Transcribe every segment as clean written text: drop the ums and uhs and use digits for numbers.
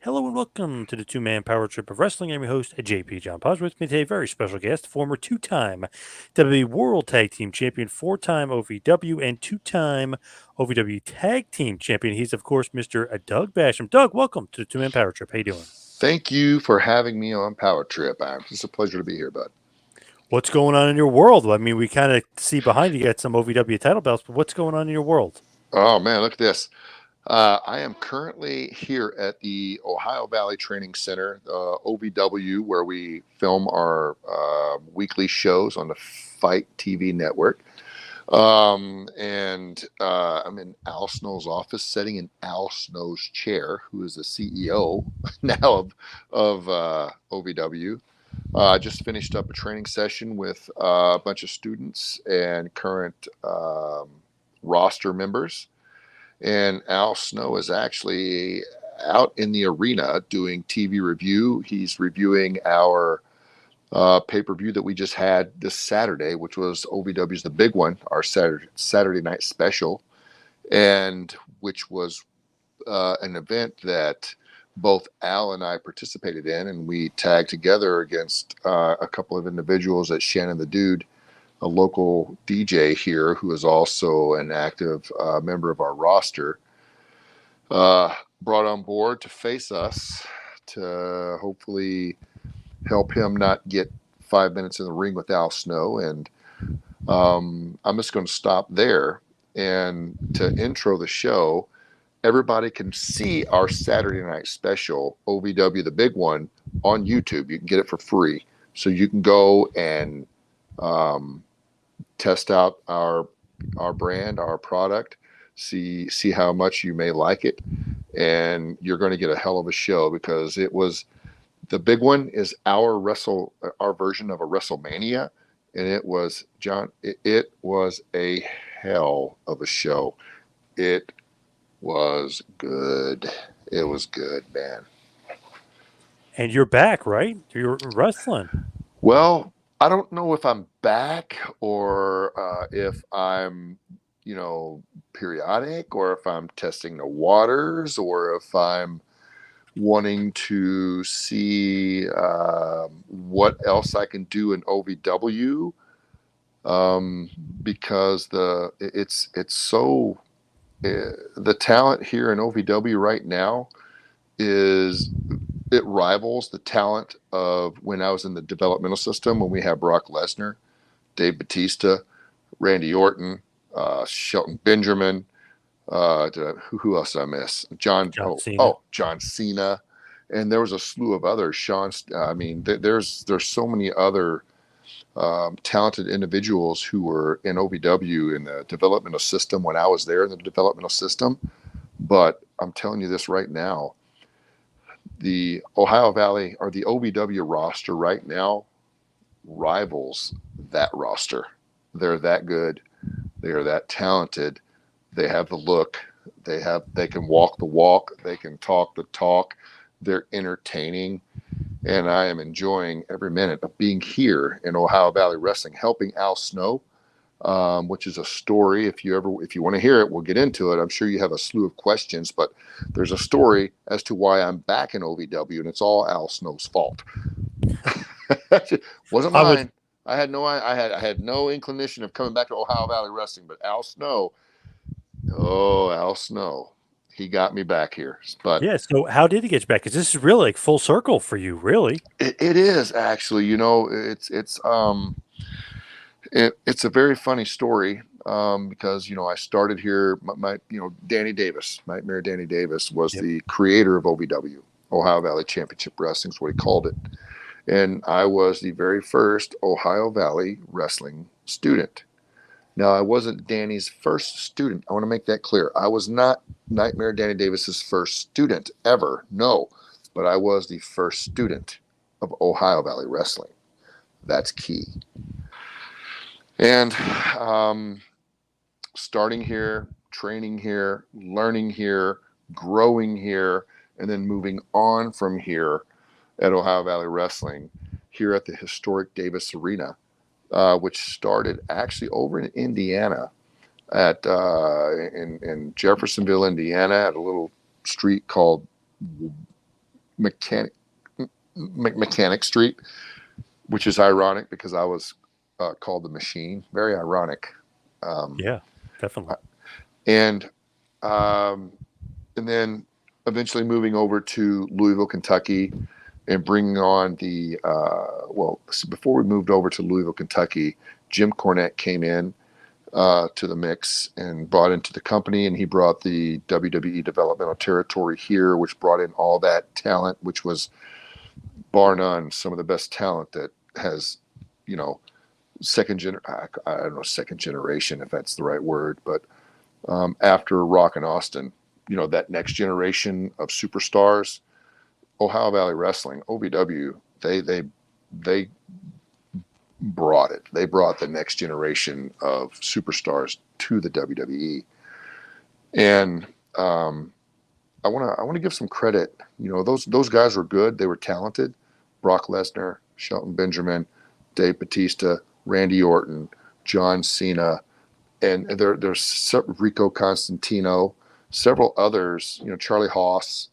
Hello and welcome to the two-man power trip of wrestling. I'm your host, JP John Poz. With me today, very special guest, former two-time WWE World Tag Team Champion, four-time OVW, and two-time OVW Tag Team Champion. He's, of course, Mr. Doug Basham. Doug, welcome to the two-man power trip. How you doing? Thank you for having me on Power Trip. It's a pleasure to be here, bud. What's going on in your world? I mean, we kind of see behind you got some OVW title belts, but what's going on in your world? Oh man, look at this. I am currently here at the Ohio Valley Training Center, OVW, where we film our weekly shows on the Fight TV network. And I'm in Al Snow's office, sitting in Al Snow's chair, who is the CEO now of OVW. I just finished up a training session with a bunch of students and current roster members. And Al Snow is actually out in the arena doing TV review. He's reviewing our pay per view that we just had this Saturday, which was OVW's The Big One, our Saturday night special, and which was an event that both Al and I participated in, and we tagged together against a couple of individuals at Shannon the Dude, a local DJ here who is also an active member of our roster, brought on board to face us to hopefully help him not get 5 minutes in the ring with Al Snow. And I'm just going to stop there. And to intro the show, everybody can see our Saturday night special, OVW The Big One, on YouTube. You can get it for free. So you can go and test out our brand, our product, see how much you may like it, and you're going to get a hell of a show because it was the big one is our version of a WrestleMania, and it was it was a hell of a show. It was good. It was good, man. And you're back, right? You're wrestling. Well, I don't know if I'm back or if I'm, periodic, or if I'm testing the waters, or if I'm wanting to see what else I can do in OVW, because it's so the talent here in OVW right now is it rivals the talent of when I was in the developmental system when we had Brock Lesnar, Dave Batista, Randy Orton, Shelton Benjamin. Who else did I miss? John Cena. John Cena, and there was a slew of others. I mean, there's so many other talented individuals who were in OVW in the developmental system when I was there in the developmental system. But I'm telling you this right now, the Ohio Valley or the OVW roster right now rivals that roster. They're that good. They are that talented. They have the look. They can walk the walk. They can talk the talk. They're entertaining. And I am enjoying every minute of being here in Ohio Valley Wrestling, helping Al Snow, which is a story. If you want to hear it, we'll get into it. I'm sure you have a slew of questions, but there's a story as to why I'm back in OVW, and it's all Al Snow's fault. Wasn't I would mine. I had no inclination of coming back to Ohio Valley Wrestling, but Al Snow, he got me back here. But Yeah. So how did he get you back? Because this is really like full circle for you, really. it is actually, it's a very funny story, because I started here. Danny Davis, Nightmare Danny Davis, was Yep. the creator of OVW, Ohio Valley Championship Wrestling, is what he called it, and I was the very first Ohio Valley Wrestling student. Now, I wasn't Danny's first student. I want to make that clear. I was not Nightmare Danny Davis's first student ever. No, but I was the first student of Ohio Valley Wrestling. That's key. And starting here, training here, learning here, growing here, and then moving on from here at Ohio Valley Wrestling, here at the historic Davis Arena, which started actually over in Indiana, at in Jeffersonville, Indiana, at a little street called Mechanic Mechanic Street, which is ironic because I was called the Machine. Very ironic. Um, Yeah, definitely. and um, and then eventually moving over to Louisville, Kentucky, and bringing on the before we moved over to Louisville, Kentucky, Jim Cornette came in to the mix and brought into the company, and he brought the WWE developmental territory here, which brought in all that talent, which was bar none some of the best talent that has, you know, I don't know, second generation, if that's the right word, but after Rock and Austin, you know, that next generation of superstars, Ohio Valley Wrestling, OVW, they brought it. They brought the next generation of superstars to the WWE, and I want to give some credit. You know, those guys were good. They were talented. Brock Lesnar, Shelton Benjamin, Dave Batista, Randy Orton, John Cena, and there's Rico Constantino, several others. You know, Charlie Haas,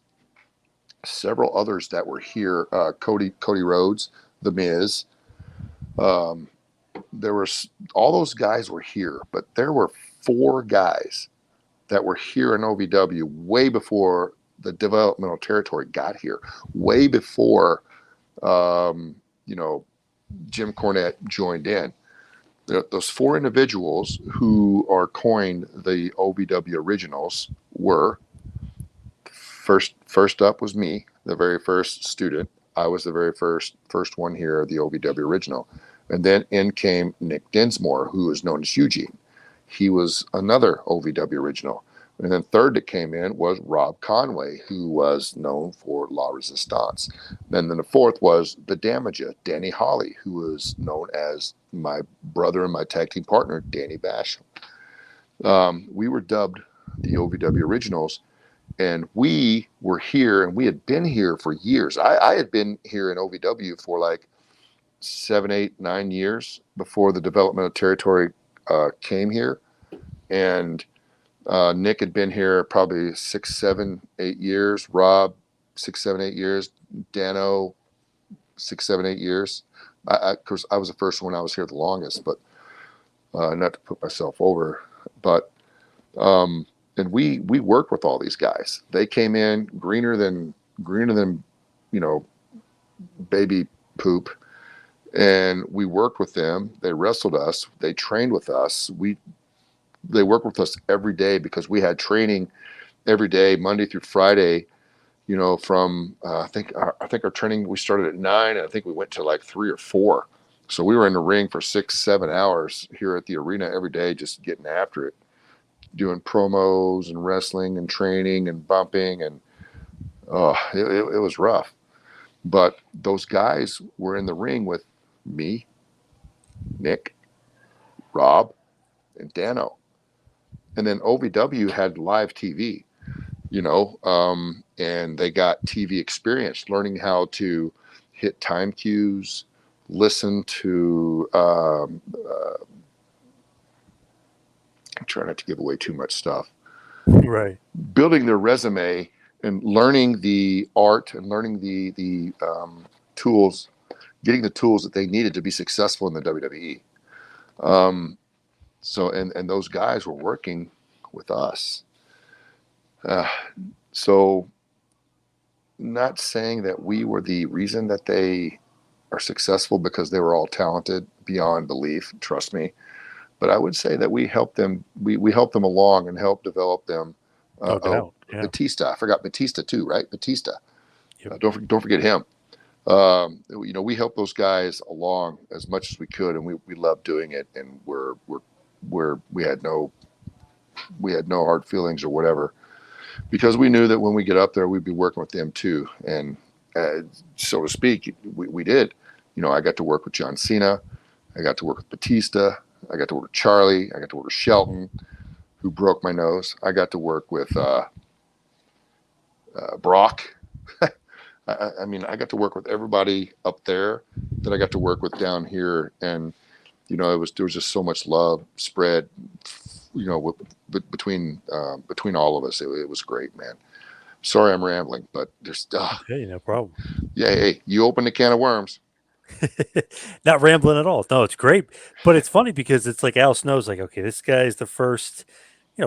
several others that were here. Cody Rhodes, The Miz. Um, there was all those guys were here, but there were four guys that were here in OVW way before the developmental territory got here, way before you know, Jim Cornette joined in. Those four individuals who are coined the OVW originals were first up was me, the very first student. I was the very first one here, the OVW original. And then in came Nick Dinsmore, who is known as Eugene. He was another OVW original. And then third that came in was Rob Conway, who was known for La Resistance. And then the fourth was the Damager, Danny Holly, who was known as my brother and my tag team partner, Danny Basham. We were dubbed the OVW Originals, and we were here, and we had been here for years. I had been here in OVW for like 7, 8, 9 years before the developmental territory came here, and Nick had been here probably 6, 7, 8 years. Rob 6, 7, 8 years. Dano 6, 7, 8 years. Of course, I was the first one. I was here the longest, but not to put myself over. But and we worked with all these guys. They came in greener than you know, baby poop, and we worked with them. They wrestled us. They trained with us. They worked with us every day because we had training every day, Monday through Friday. You know, from I think our training, we started at 9, and I think we went to like 3 or 4. So we were in the ring for 6, 7 hours here at the arena every day, just getting after it, doing promos and wrestling and training and bumping, and it was rough. But those guys were in the ring with me, Nick, Rob, and Dano. And then OVW had live TV, you know, and they got TV experience, learning how to hit time cues, listen to, try not to give away too much stuff, Right. building their resume and learning the art and learning the tools, getting the tools that they needed to be successful in the WWE. So, and those guys were working with us. So not saying that we were the reason that they are successful, because they were all talented beyond belief, trust me. But I would say that we helped them. We helped them along and helped develop them. No doubt. Yeah. Batista, I forgot Batista too, right? Batista. Yep. Don't forget him. You know, we helped those guys along as much as we could, and we loved doing it. And we had no hard feelings or whatever, because we knew that when we get up there, we'd be working with them too. And so to speak, we did. You know, I got to work with John Cena. I got to work with Batista. I got to work with Charlie. I got to work with Shelton, who broke my nose. I got to work with Brock. I mean, I got to work with everybody up there that I got to work with down here. And, you know, there was just so much love spread, you know, between all of us. It was great, man. Sorry, I'm rambling, but there's, Hey, no problem. yeah, hey, you opened a can of worms. Not rambling at all. No, it's great. But it's funny because it's like Al Snow's like, okay, this guy's the first,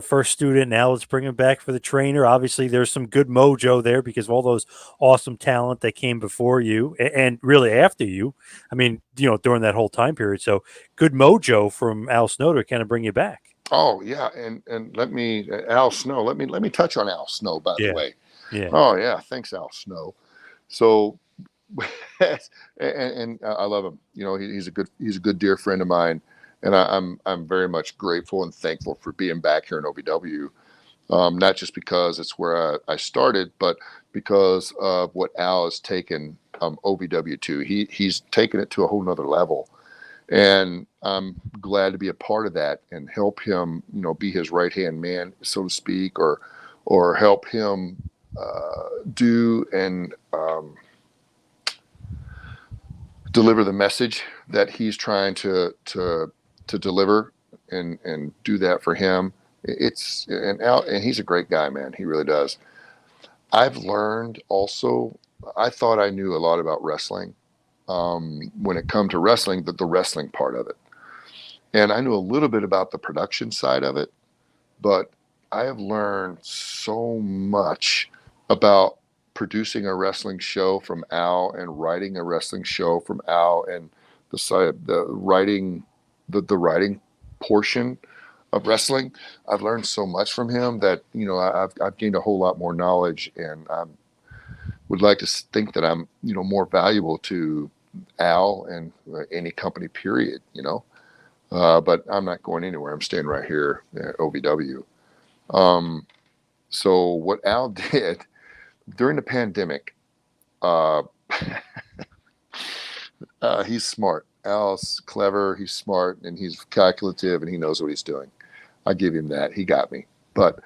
first student. Now let's bring him back for the trainer. Obviously, there's some good mojo there because of all those awesome talent that came before you and really after you. I mean, during that whole time period. So good mojo from Al Snow to kind of bring you back. Oh yeah, and let me Al Snow. Let me touch on Al Snow, by the Yeah. way. Yeah. Oh yeah, thanks, Al Snow. So, and I love him. He's a good dear friend of mine, and I'm very much grateful and thankful for being back here in OVW. Not just because it's where I started, but because of what Al has taken OVW to. He's taken it to a whole nother level, and I'm glad to be a part of that and help him, be his right hand man, so to speak, or help him do and deliver the message that he's trying to deliver, and do that for him. It's and Al, and he's a great guy, man. He really does. I've learned also. I thought I knew a lot about wrestling. When it come to wrestling, the wrestling part of it, and I knew a little bit about the production side of it, but I have learned so much about producing a wrestling show from Al and writing a wrestling show from Al, and the writing, the writing portion of wrestling. I've learned so much from him that I've gained a whole lot more knowledge, and I would like to think that I'm more valuable to Al and any company. Period. But I'm not going anywhere. I'm staying right here at OVW. Um, so what Al did during the pandemic, uh, he's smart. Al's clever. He's smart, and he's calculative, and he knows what he's doing. I give him that. He got me. But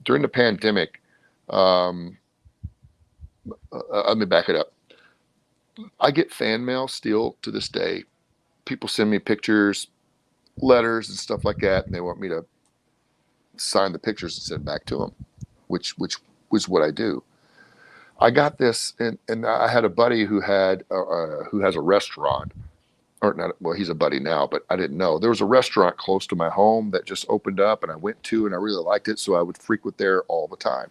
during the pandemic, um, let me back it up. I get fan mail still to this day. People send me pictures, letters, and stuff like that, and they want me to sign the pictures and send back to them, which was what I do. I got this, and I had a buddy who has a restaurant, or not. Well, he's a buddy now, but I didn't know there was a restaurant close to my home that just opened up, and I went to, and I really liked it, so I would frequent there all the time.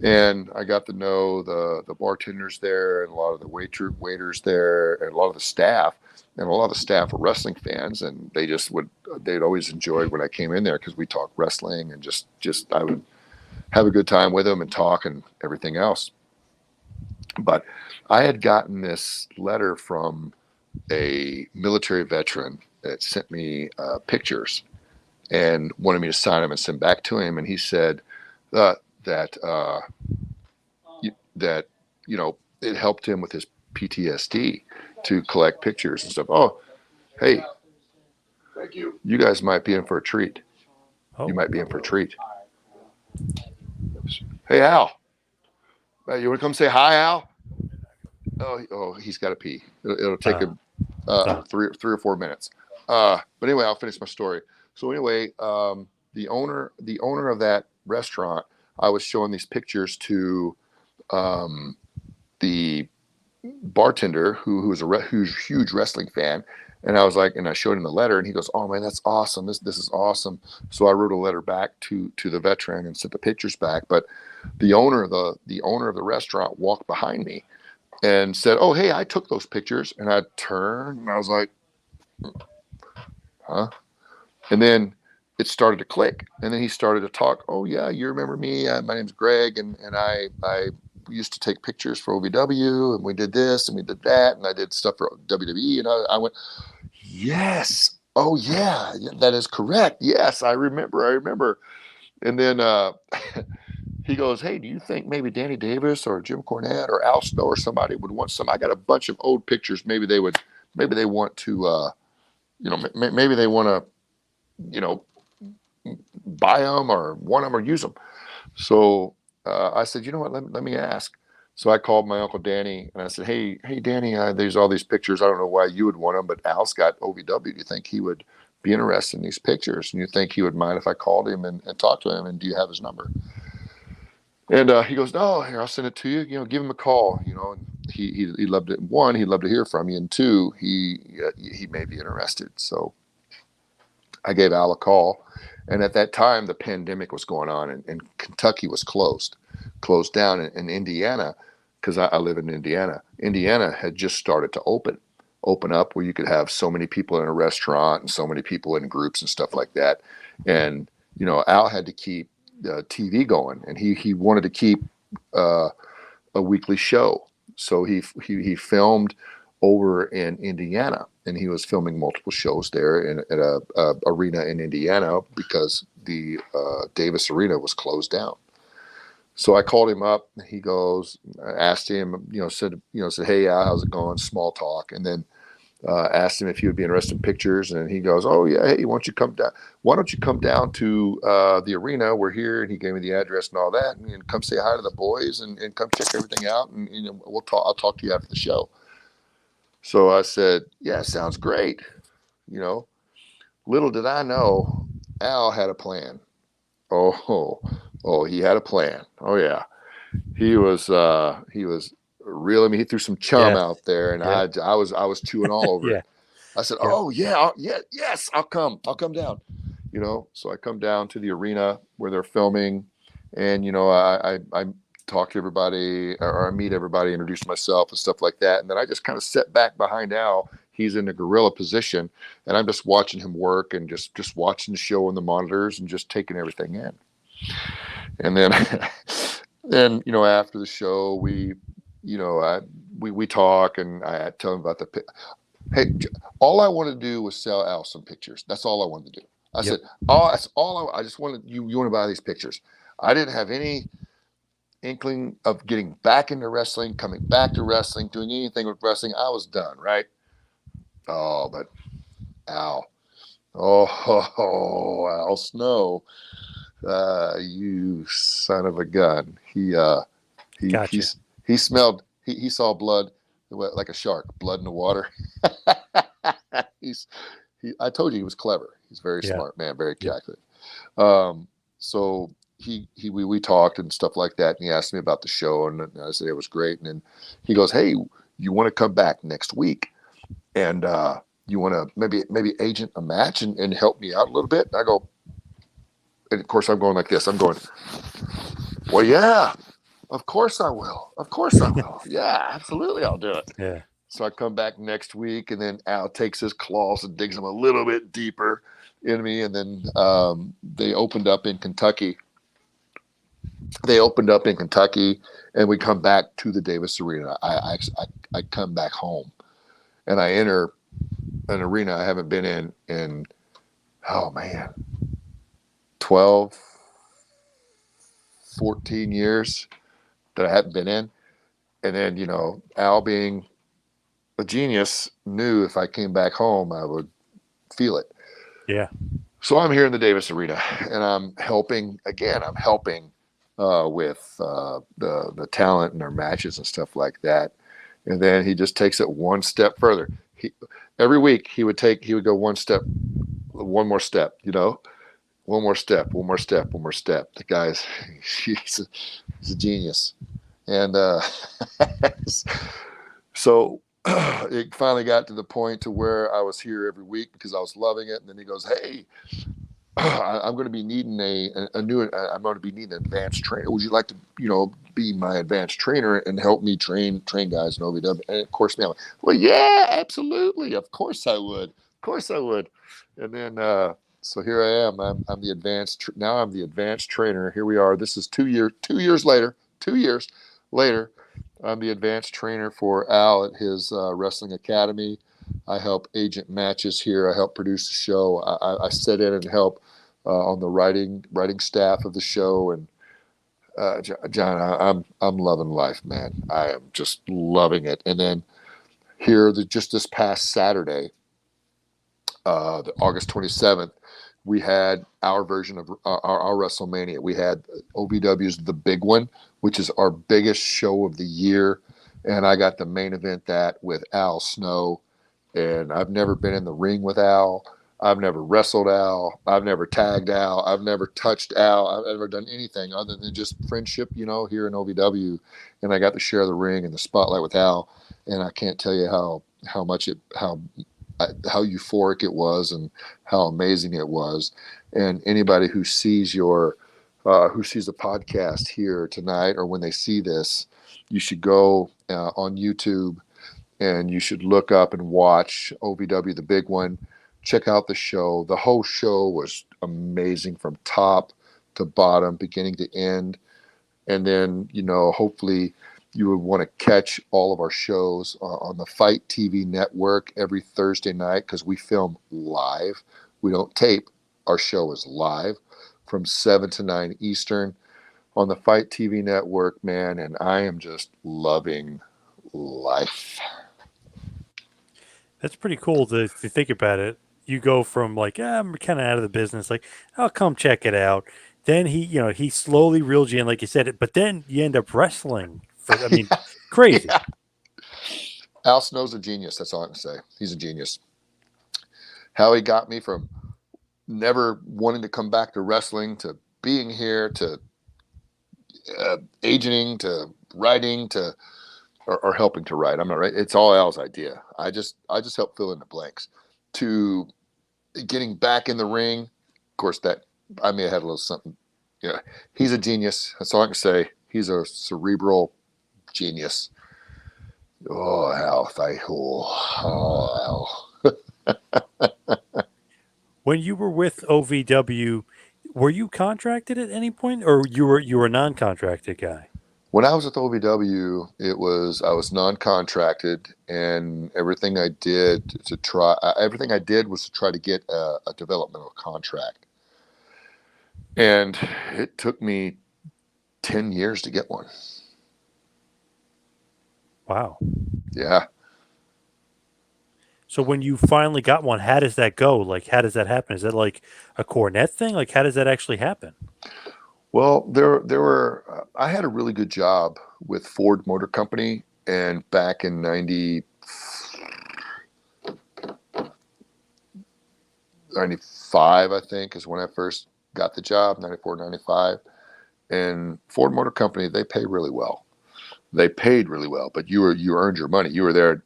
And I got to know the bartenders there, and a lot of the waiters there, and a lot of the staff. And a lot of the staff were wrestling fans, and they'd always enjoyed when I came in there because we talked wrestling, and just I would have a good time with them and talk and everything else. But I had gotten this letter from a military veteran that sent me pictures and wanted me to sign them and send back to him. And he said that that it helped him with his PTSD to collect pictures and stuff. Oh, hey, thank you. You guys might be in for a treat. You Oh, might be in for a treat. Hey, Al, you want to come say hi, Al? Oh, he's got to pee. It'll take him no. 3 or 4 minutes. But anyway, I'll finish my story. So anyway, the owner of that restaurant, I was showing these pictures to um, the bartender who was who's huge wrestling fan. And I was like, and I showed him the letter, and he goes, "Oh man, that's awesome! This is awesome." So I wrote a letter back to the veteran and sent the pictures back. But the owner of the restaurant walked behind me and said, "Oh, hey, I took those pictures." And I turned and I was like, "Huh?" And then it started to click. And then he started to talk. "Oh, yeah, you remember me? My name's Greg, and I used to take pictures for OVW, and we did this and we did that, and I did stuff for WWE." And I went, "Yes. Oh, yeah, that is correct. Yes, I remember. I remember." And then he goes, "Hey, do you think maybe Danny Davis or Jim Cornette or Al Snow or somebody would want some? I got a bunch of old pictures. Maybe they want to, maybe they want to, you know, buy them or want them or use them." So I said, "You know what? Let me ask." So I called my uncle Danny and I said, "Hey, Danny, there's all these pictures. I don't know why you would want them, but Al's got OVW. Do you think he would be interested in these pictures? And you think he would mind if I called him and talked to him? And do you have his number?" And he goes, no, here, I'll send it to you. Give him a call. And he loved it. One, he'd love to hear from you, and two, he may be interested. So I gave Al a call, and at that time the pandemic was going on, and Kentucky was closed down, in Indiana, because I live in Indiana. Indiana had just started to open up, where you could have so many people in a restaurant and so many people in groups and stuff like that. And Al had to keep TV going, and he wanted to keep uh, a weekly show. So he filmed over in Indiana, and he was filming multiple shows there at a arena in Indiana, because the Davis Arena was closed down. So I called him up. He goes, asked him, said, hey, Al, how's it going? Small talk, and then asked him if he would be interested in pictures, and he goes, oh yeah, hey, why don't you come down? Why don't you come down to the arena? We're here, and he gave me the address and all that, and come say hi to the boys, and come check everything out, and we'll talk. I'll talk to you after the show. So I said, yeah, sounds great. Little did I know, Al had a plan. Oh, he had a plan. Oh yeah, he was reeling me. He threw some chum Yeah. out there, and Yeah. I was chewing all over Yeah. it. I said, Yeah. "Oh yeah, yeah, yes, I'll come down." So I come down to the arena where they're filming, and I talk to everybody, or I meet everybody, introduce myself and stuff like that, and then I just kind of sit back behind Al. He's in a gorilla position, and I'm just watching him work, and just watching the show on the monitors, and just taking everything in. And then then after the show, we talk, and I tell him about hey, all I wanted to do was sell Al some pictures. That's all I wanted to do. I Yep. said, oh, that's all I just wanted. You want to buy these pictures? I didn't have any inkling of getting back into wrestling, coming back to wrestling, doing anything with wrestling. I was done, right? Oh, but Al, Al Snow, you son of a gun. He Gotcha. he smelled. He saw blood, like a shark, blood in the water. he's I told you he was clever. He's a very Yeah. smart man, very Yep. calculated. So we talked and stuff like that, and he asked me about the show, and I said it was great. And then he goes, "Hey, you want to come back next week, and you want to maybe agent a match and help me out a little bit?" And I go, and of course I'm going like this. I'm going, well, yeah, of course I will. Of course I will. Yeah, absolutely, I'll do it. Yeah. So I come back next week, and then Al takes his claws and digs them a little bit deeper in me. And then they opened up in Kentucky. And we come back to the Davis Arena. I come back home, and I enter an arena I haven't been in oh man, 12, 14 years that I haven't been in. And then Al, being a genius, knew if I came back home, I would feel it. Yeah. So I'm here in the Davis Arena, and I'm helping again. I'm helping with the talent and their matches and stuff like that. And then he just takes it one step further. Every week he would go one more step. One more step, one more step, one more step. The guy's he's a genius, and so it finally got to the point to where I was here every week because I was loving it. And then he goes, "Hey, I'm going to be needing I'm going to be needing an advanced trainer. Would you like to, be my advanced trainer and help me train guys in OVW?" And of course, now, well, yeah, absolutely, of course I would, And then so here I am. I'm the advanced. Now I'm the advanced trainer. Here we are. This is 2 years later. 2 years later. I'm the advanced trainer for Al at his wrestling academy. I help agent matches here. I help produce the show. I sit in and help on the writing staff of the show. And John, I'm loving life, man. I am just loving it. And then here, just this past Saturday, the August 27th, we had our version of our WrestleMania. We had OVW's The Big One, which is our biggest show of the year. And I got the main event that with Al Snow. And I've never been in the ring with Al. I've never wrestled Al. I've never tagged Al. I've never touched Al. I've never done anything other than just friendship, here in OVW. And I got to share the ring and the spotlight with Al. And I can't tell you how much how euphoric it was and how amazing it was. And anybody who sees who sees the podcast here tonight, or when they see this, you should go on YouTube and you should look up and watch OVW, the big one. Check out the show. The whole show was amazing from top to bottom, beginning to end. And then, hopefully you would want to catch all of our shows on the Fight TV network every Thursday night, because we film live. We don't tape. Our show is live from 7 to 9 Eastern on the Fight TV network, man. And I am just loving life. That's pretty cool if you think about it. You go from like, I'm kind of out of the business, like, I'll come check it out. Then he slowly reeled you in, like you said, but then you end up wrestling crazy. Yeah. Al Snow's a genius. That's all I can say. He's a genius. How he got me from never wanting to come back to wrestling to being here to agenting to writing to or helping to write. I'm not right. It's all Al's idea. I just help fill in the blanks. To getting back in the ring, of course, that I may have had a little something. Yeah, he's a genius. That's all I can say. He's a cerebral genius. Oh, Al, Al. When you were with OVW, were you contracted at any point, or you were a non-contracted guy? When I was with OVW, I was non-contracted, and everything I did was to try to get a developmental contract, and it took me 10 years to get one. Wow. Yeah. So when you finally got one, how does that go? Like, how does that happen? Is that like a cornet thing? Like, how does that actually happen? Well, there were. I had a really good job with Ford Motor Company, and back in 95, I think, is when I first got the job. 94, 95, and Ford Motor Company, they pay really well. They paid really well, but you earned your money. You were there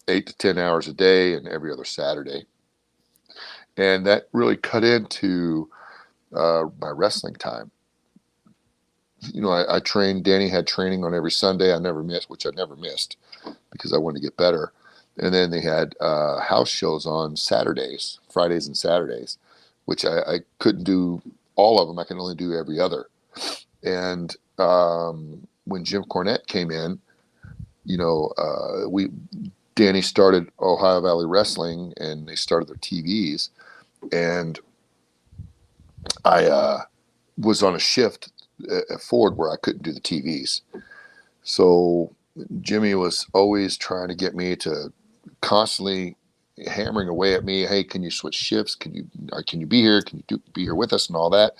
8 to 10 hours a day and every other Saturday, and that really cut into my wrestling time. I trained. Danny had training on every Sunday. I never missed, which I never missed because I wanted to get better. And then they had house shows on Saturdays, Fridays and Saturdays, which I couldn't do all of them. I can only do every other. And when Jim Cornette came in, Danny started Ohio Valley Wrestling, and they started their TVs, and I was on a shift at Ford where I couldn't do the TVs. So Jimmy was always trying to get me to constantly hammering away at me. Hey, can you switch shifts? Can you be here? Can you be here with us and all that?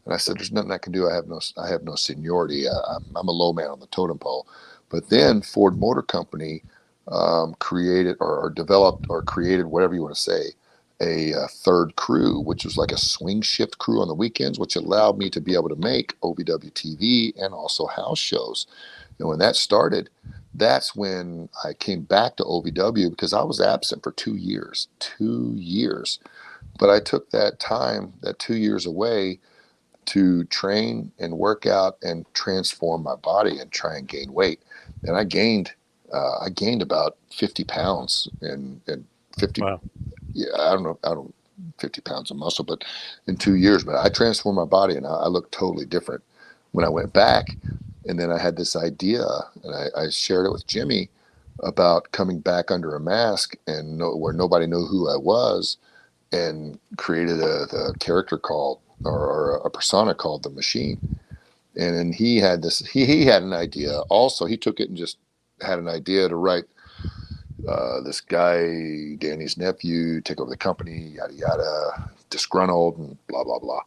And I said, there's nothing I can do. I have no seniority. I'm a low man on the totem pole. But then Ford Motor Company created or developed or created, whatever you want to say, a third crew, which was like a swing shift crew on the weekends, which allowed me to be able to make OVW TV and also house shows. And when that started, that's when I came back to OVW, because I was absent for 2 years. 2 years. But I took that time, that 2 years away, to train and work out and transform my body and try and gain weight. And I gained about 50 pounds and 50. Wow. Yeah, I don't 50 pounds of muscle, but in 2 years. But I transformed my body, and I looked totally different when I went back. And then I had this idea, and I shared it with Jimmy about coming back under a mask and where nobody knew who I was, and created a character called, or a persona called the Machine. And then he had he had an idea also. He took it and just had an idea to write this guy, Danny's nephew, take over the company, yada yada, disgruntled and blah blah blah.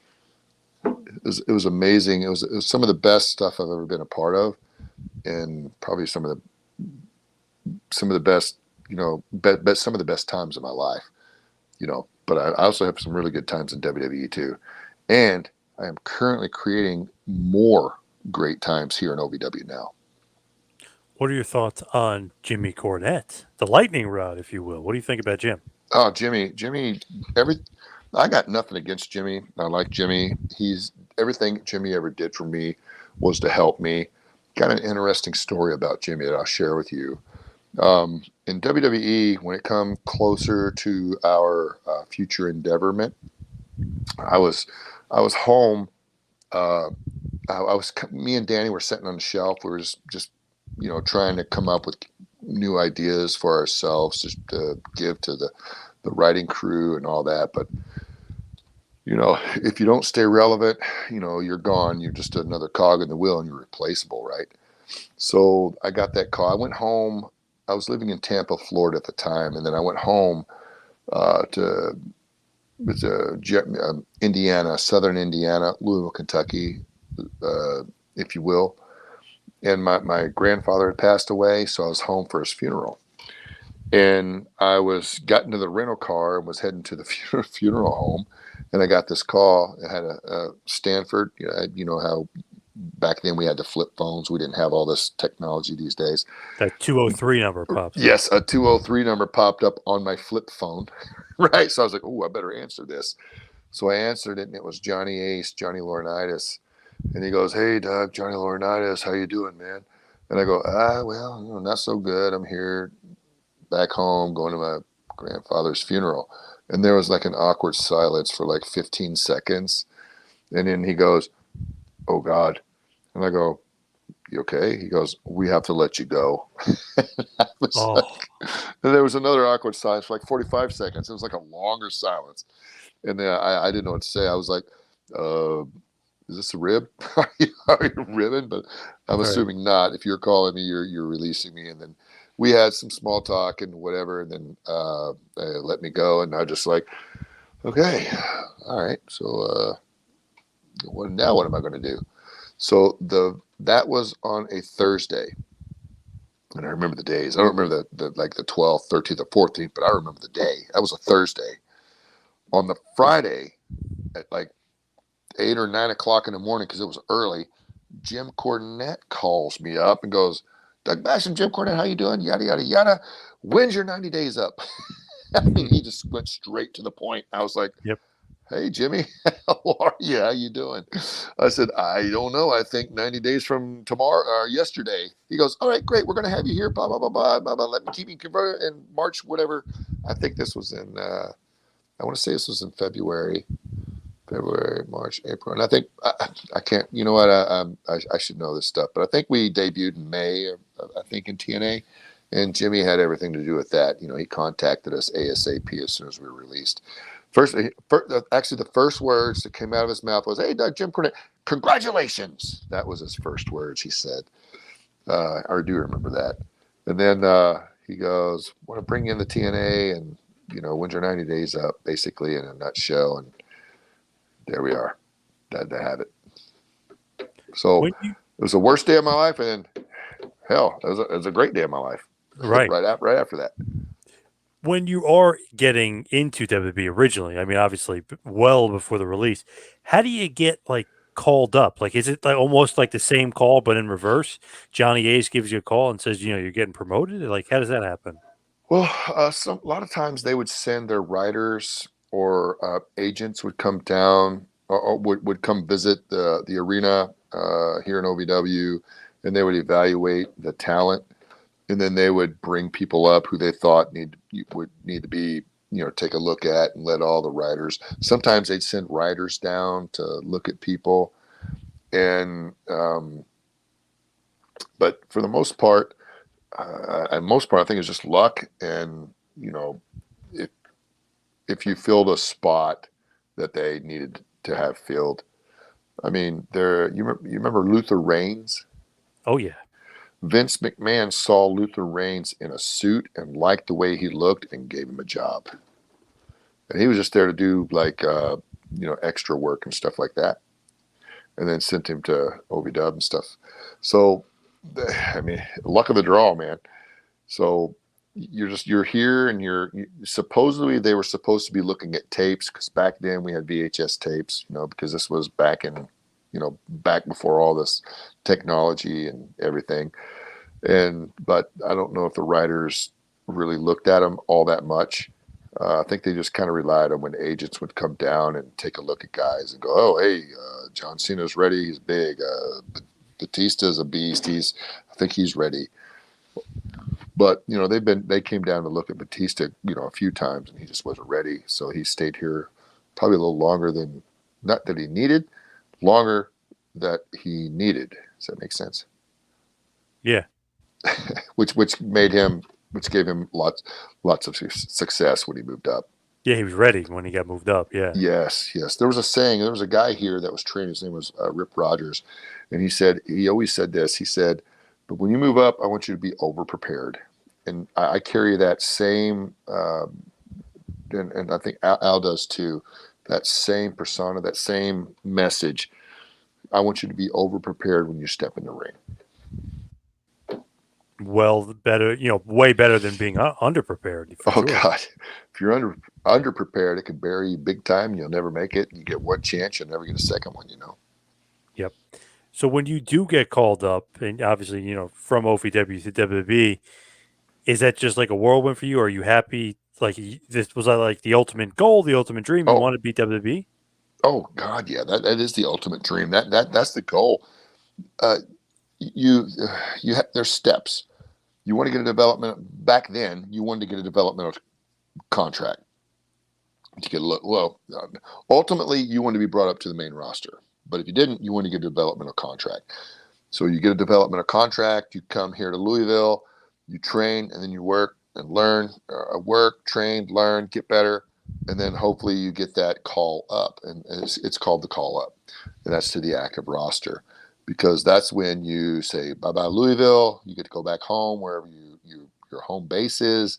It was amazing. It was some of the best stuff I've ever been a part of, and probably some of the best, some of the best times of my life. but I also have some really good times in WWE too. And I am currently creating more great times here in OVW now. What are your thoughts on Jimmy Cornette, the lightning rod, if you will? What do you think about Jim? Oh, Jimmy, every I got nothing against Jimmy. I like Jimmy. He's everything Jimmy ever did for me was to help me. Got an interesting story about Jimmy that I'll share with you. In WWE, when it come closer to our future endeavorment, I was I was home. Uh, me and Danny were sitting on the shelf. We were just trying to come up with new ideas for ourselves, just to give to the writing crew and all that. But if you don't stay relevant, you're gone. You're just another cog in the wheel, and you're replaceable, right? So I got that call. I went home. I was living in Tampa, Florida at the time, and then I went home to Indiana, Southern Indiana, Louisville, Kentucky, uh, if you will. And my grandfather had passed away, so I was home for his funeral. And I was got into the rental car and was heading to the funeral home, and I got this call. It had a Stanford. You know how back then we had the flip phones. We didn't have all this technology these days. That 203 number pops up. Yes, a 203 number popped up on my flip phone, right? So I was like, "Oh, I better answer this." So I answered it, and it was Johnny Ace, Johnny Laurinaitis, and he goes, "Hey, Doug, Johnny Laurinaitis, how you doing, man?" And I go, well, not so good. I'm here back home going to my grandfather's funeral." And there was like an awkward silence for like 15 seconds. And then he goes, "Oh, God." And I go, "You okay?" He goes, "We have to let you go." I was Oh, like, and there was another awkward silence for like 45 seconds. It was like a longer silence. And then I didn't know what to say. I was like, uh, "Is this a rib? Are you ribbing?" But I'm all right. assuming not. If you're calling me, you're releasing me. And then we had some small talk and whatever. And then they let me go. And I just like, okay, all right. So what am I going to do? So that was on a Thursday, and I remember the days. I don't remember the 12th, 13th, or 14th, but I remember the day. That was a Thursday. On the Friday at like 8 or 9 o'clock in the morning, because it was early, Jim Cornette calls me up and goes, "Doug Basham, Jim Cornette, how you doing? Yada yada yada. When's your 90 days up?" I mean, he just went straight to the point. I was like, Yep. "Hey, Jimmy, how are you? How you doing?" I said, "I don't know. I think 90 days from tomorrow or yesterday." He goes, "All right, great. We're going to have you here. Blah, blah, blah, blah, blah, blah. Let me keep you converted in March, whatever." I think this was I want to say this was in February, March, April. And I think, I can't, you know what? I should know this stuff, but I think we debuted in May, I think in TNA. And Jimmy had everything to do with that. He contacted us ASAP as soon as we were released. Actually, the first words that came out of his mouth was, "Hey, Doug, Jim Cornette, congratulations." That was his first words he said. I do remember that. And then he goes, "Want to bring in the TNA and, when's your 90 days up," basically, in a nutshell. And there we are. Had to have it. So When you it was the worst day of my life, and then, hell, it was a great day of my life. right Right after that. when you are getting into WWE originally, I mean, obviously, well before the release, how do you get like called up? Like, is it like almost like the same call but in reverse? Johnny Ace gives you a call and says, you're getting promoted. Like, how does that happen? Well, a lot of times they would send their writers or agents would come down, or would come visit the arena here in OVW, and they would evaluate the talent, and then they would bring people up who they thought would need to be, take a look at, and let all the writers. Sometimes they'd send writers down to look at people, and but for the most part, I think it's just luck, and if if you filled a spot that they needed to have filled. I mean, you remember Luther Reigns? Oh, yeah. Vince McMahon saw Luther Reigns in a suit and liked the way he looked and gave him a job. And he was just there to do like extra work and stuff like that, and then sent him to OVW and stuff. So, I mean, luck of the draw, man. So you're here, and supposedly they were supposed to be looking at tapes, because back then we had VHS tapes, because this was back in, back before all this technology and everything. But I don't know if the writers really looked at them all that much. I think they just kind of relied on when agents would come down and take a look at guys and go, "Oh, hey, John Cena's ready. He's big. Batista's a beast. I think he's ready." But they came down to look at Batista, a few times, and he just wasn't ready. So he stayed here probably a little longer than, not that he needed, longer that he needed. Does that make sense? Yeah. which gave him lots of success when he moved up. Yeah, he was ready when he got moved up. Yeah. Yes. There was a saying. There was a guy here that was training. His name was Rip Rogers, and he always said this. He said, "But when you move up, I want you to be over prepared." And I carry that same, and I think Al does too. That same persona, that same message. I want you to be over prepared when you step in the ring. Well, better, way better than being underprepared. Oh, sure. God, if you're underprepared, it could bury you big time. You'll never make it. You get one chance, you'll never get a second one. Yep. So when you do get called up, and obviously, from OVW to WWE, is that just like a whirlwind for you? Or are you happy? Like, this was like the ultimate goal, the ultimate dream. You Oh, want to be WWE? oh God, yeah, that is the ultimate dream. That's the goal. You there's steps. You want to get a development. Back then, you wanted to get a developmental contract to get a look. Well, ultimately, you wanted to be brought up to the main roster. But if you didn't, you wanted to get a developmental contract. So you get a developmental contract. You come here to Louisville. You train, and then you work and learn. Work, train, learn, get better, and then hopefully you get that call up, and it's called the call up, and that's to the active roster. Because that's when you say bye-bye Louisville. You get to go back home, wherever your home base is,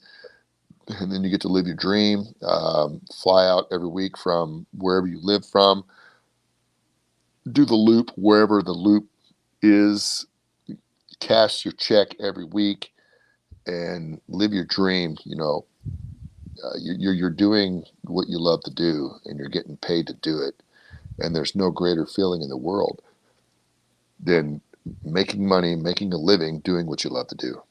and then you get to live your dream. Fly out every week from wherever you live from. Do the loop wherever the loop is. Cash your check every week and live your dream. You're doing what you love to do, and you're getting paid to do it. And there's no greater feeling in the world than making money, making a living, doing what you love to do.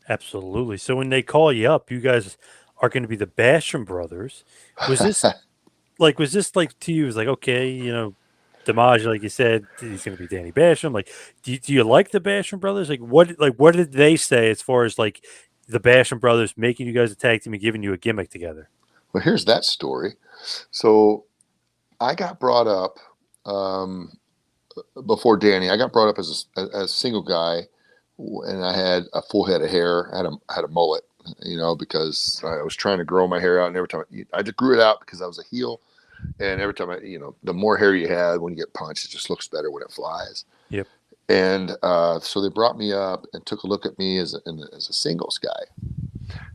Absolutely. So when they call you up, you guys are going to be the Basham Brothers. Was this like to you? It was like, okay, Damage, like you said, he's going to be Danny Basham. Like, do you like the Basham Brothers? What did they say as far as like the Basham Brothers making you guys a tag team and giving you a gimmick together? Well, here's that story. So I got brought up before Danny. I got brought up as a single guy, and I had a full head of hair. I had a mullet, because I was trying to grow my hair out, and every time I just grew it out because I was a heel. And every time the more hair you had when you get punched, it just looks better when it flies. Yep. And so they brought me up and took a look at me as a singles guy.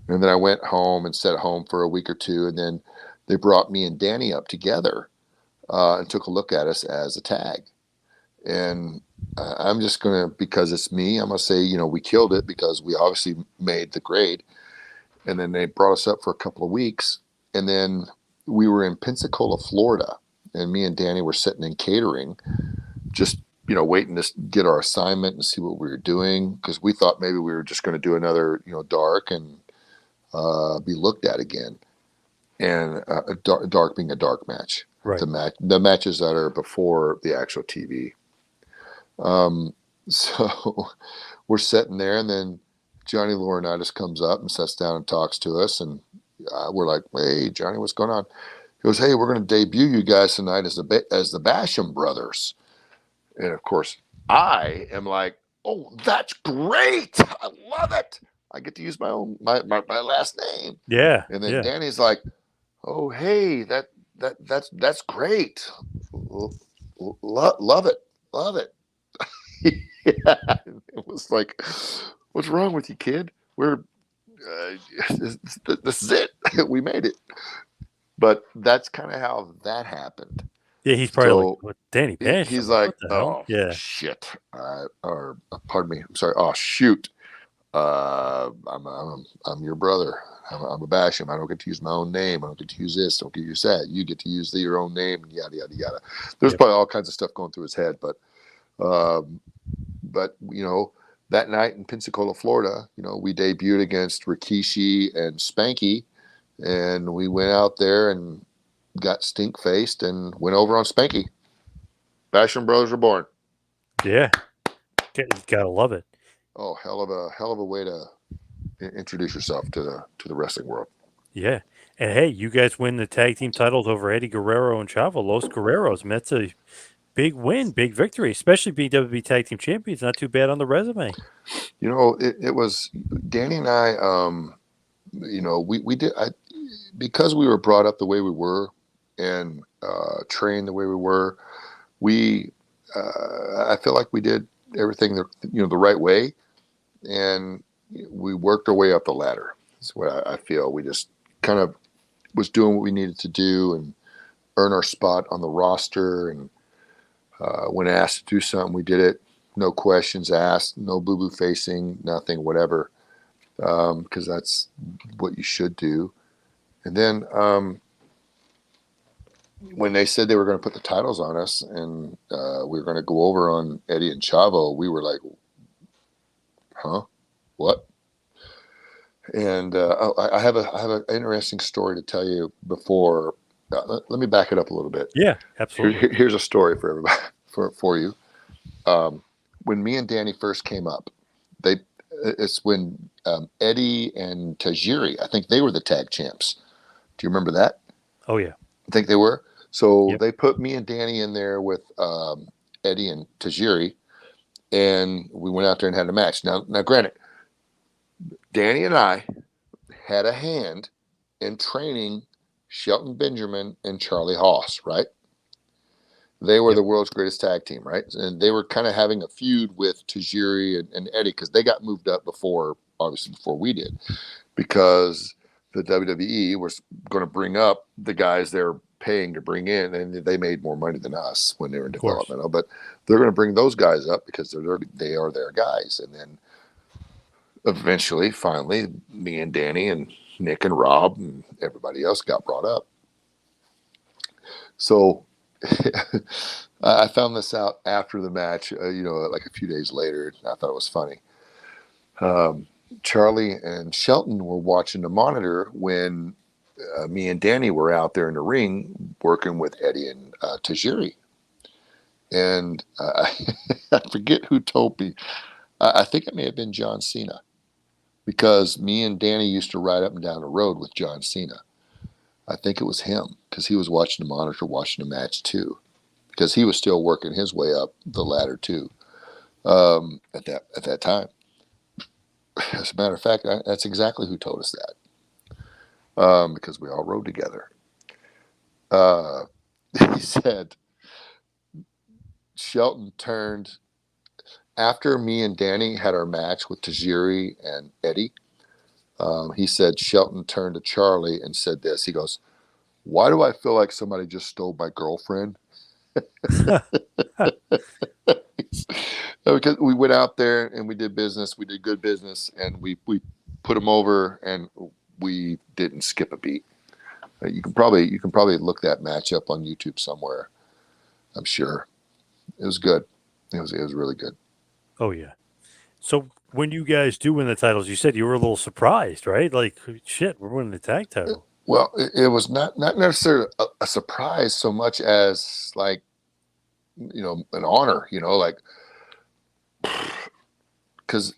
And then I went home and sat at home for a week or two. And then they brought me and Danny up together and took a look at us as a tag. And I'm just going to, because it's me, I'm going to say, we killed it because we obviously made the grade. And then they brought us up for a couple of weeks. And then we were in Pensacola, Florida, and me and Danny were sitting in catering, just, waiting to get our assignment and see what we were doing. Because we thought maybe we were just going to do another, dark and be looked at again. And a dark being a dark match. Right. The matches that are before the actual TV. So we're sitting there, and then Johnny Laurinaitis comes up and sits down and talks to us, and we're like, "Hey, Johnny, what's going on?" He goes, "Hey, we're going to debut you guys tonight as the Basham Brothers." And of course, I am like, "Oh, that's great! I love it! I get to use my last name." Yeah. And then Yeah. Danny's like, "Oh, hey, that's great! Love it." Yeah, it was like, "What's wrong with you, kid? We're this is it. We made it." But that's kind of how that happened. Yeah. He's probably like, So what, Danny Basham? he's Like, like, what the hell? "Oh Yeah. shit," or pardon me, I'm sorry. "Oh shoot, I'm your brother. I'm a Basham. I don't get to use my own name. I don't get to use this. I don't get to use that. You get to use your own name, and yada yada yada. There's Yep. probably all kinds of stuff going through his head, um, but that night in Pensacola, Florida, we debuted against Rikishi and Spanky, and we went out there and got stink faced and went over on Spanky. Basham Brothers are born. Yeah. You gotta love it. Oh, hell of a way to introduce yourself to the wrestling world. Yeah. And hey, you guys win the tag team titles over Eddie Guerrero and Chavo, Los Guerreros. And that's a big win, big victory, especially being WWE Tag Team Champions. Not too bad on the resume. It was Danny and I. We did because we were brought up the way we were and trained the way we were. We I feel like we did everything the right way, and we worked our way up the ladder. That's what I feel. We just kind of was doing what we needed to do and earn our spot on the roster. And when asked to do something, we did it. No questions asked, no boo-boo facing, nothing, whatever, because that's what you should do. And then when they said they were going to put the titles on us and we were going to go over on Eddie and Chavo, we were like, huh? What? And I have an interesting story to tell you before. Let me back it up a little bit. Yeah, absolutely. Here's a story for everybody for you. When me and Danny first came up, it's when Eddie and Tajiri, I think they were the tag champs. Do you remember that? Oh, yeah. I think they were. So Yep. they put me and Danny in there with Eddie and Tajiri, and we went out there and had a match. Now, granted, Danny and I had a hand in training Shelton Benjamin and Charlie Haas, right? They were Yep. the world's greatest tag team, right? And they were kind of having a feud with Tajiri and Eddie because they got moved up obviously before we did, because the WWE was going to bring up the guys they're paying to bring in, and they made more money than us when they were in Of course. development. But they're going to bring those guys up because they are their guys. And then eventually, finally, me and Danny and Nick and Rob and everybody else got brought up. So I found this out after the match, like a few days later. I thought it was funny. Charlie and Shelton were watching the monitor when me and Danny were out there in the ring working with Eddie and Tajiri. And I forget who told me. I think it may have been John Cena, because me and Danny used to ride up and down the road with John Cena. I think it was him, because he was watching the monitor, watching the match too, because he was still working his way up the ladder too at that time. As a matter of fact, that's exactly who told us that, because we all rode together. He said Shelton turned after me and Danny had our match with Tajiri and Eddie. He said Shelton turned to Charlie and said this. He goes, "Why do I feel like somebody just stole my girlfriend?" Because we went out there and we did business. We did good business, and we put them over, and we didn't skip a beat. You can probably look that match up on YouTube somewhere. I'm sure it was good. It was really good. Oh, yeah. So when you guys do win the titles, you said you were a little surprised, right? Like, shit, we're winning the tag title. Well, it was not necessarily a surprise so much as like an honor. Like, because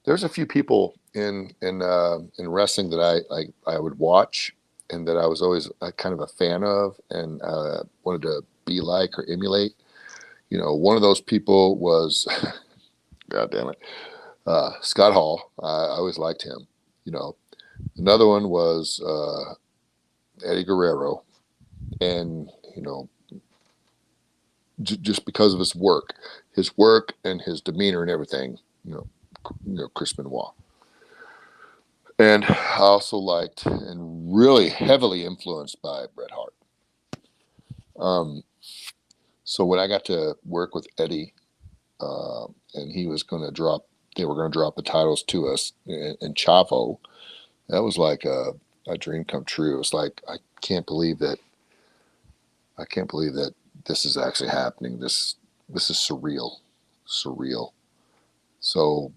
there's a few people in wrestling that I would watch and that I was always kind of a fan of and wanted to be like or emulate. One of those people was, God damn it, Scott Hall. I always liked him. Another one was Eddie Guerrero, and just because of his work and his demeanor and everything. Chris Benoit. And I also liked and really heavily influenced by Bret Hart. So when I got to work with Eddie, and he was going to drop they were going to drop the titles to us in Chavo. That was like a dream come true. It's like I can't believe that this is actually happening. This is surreal, surreal. So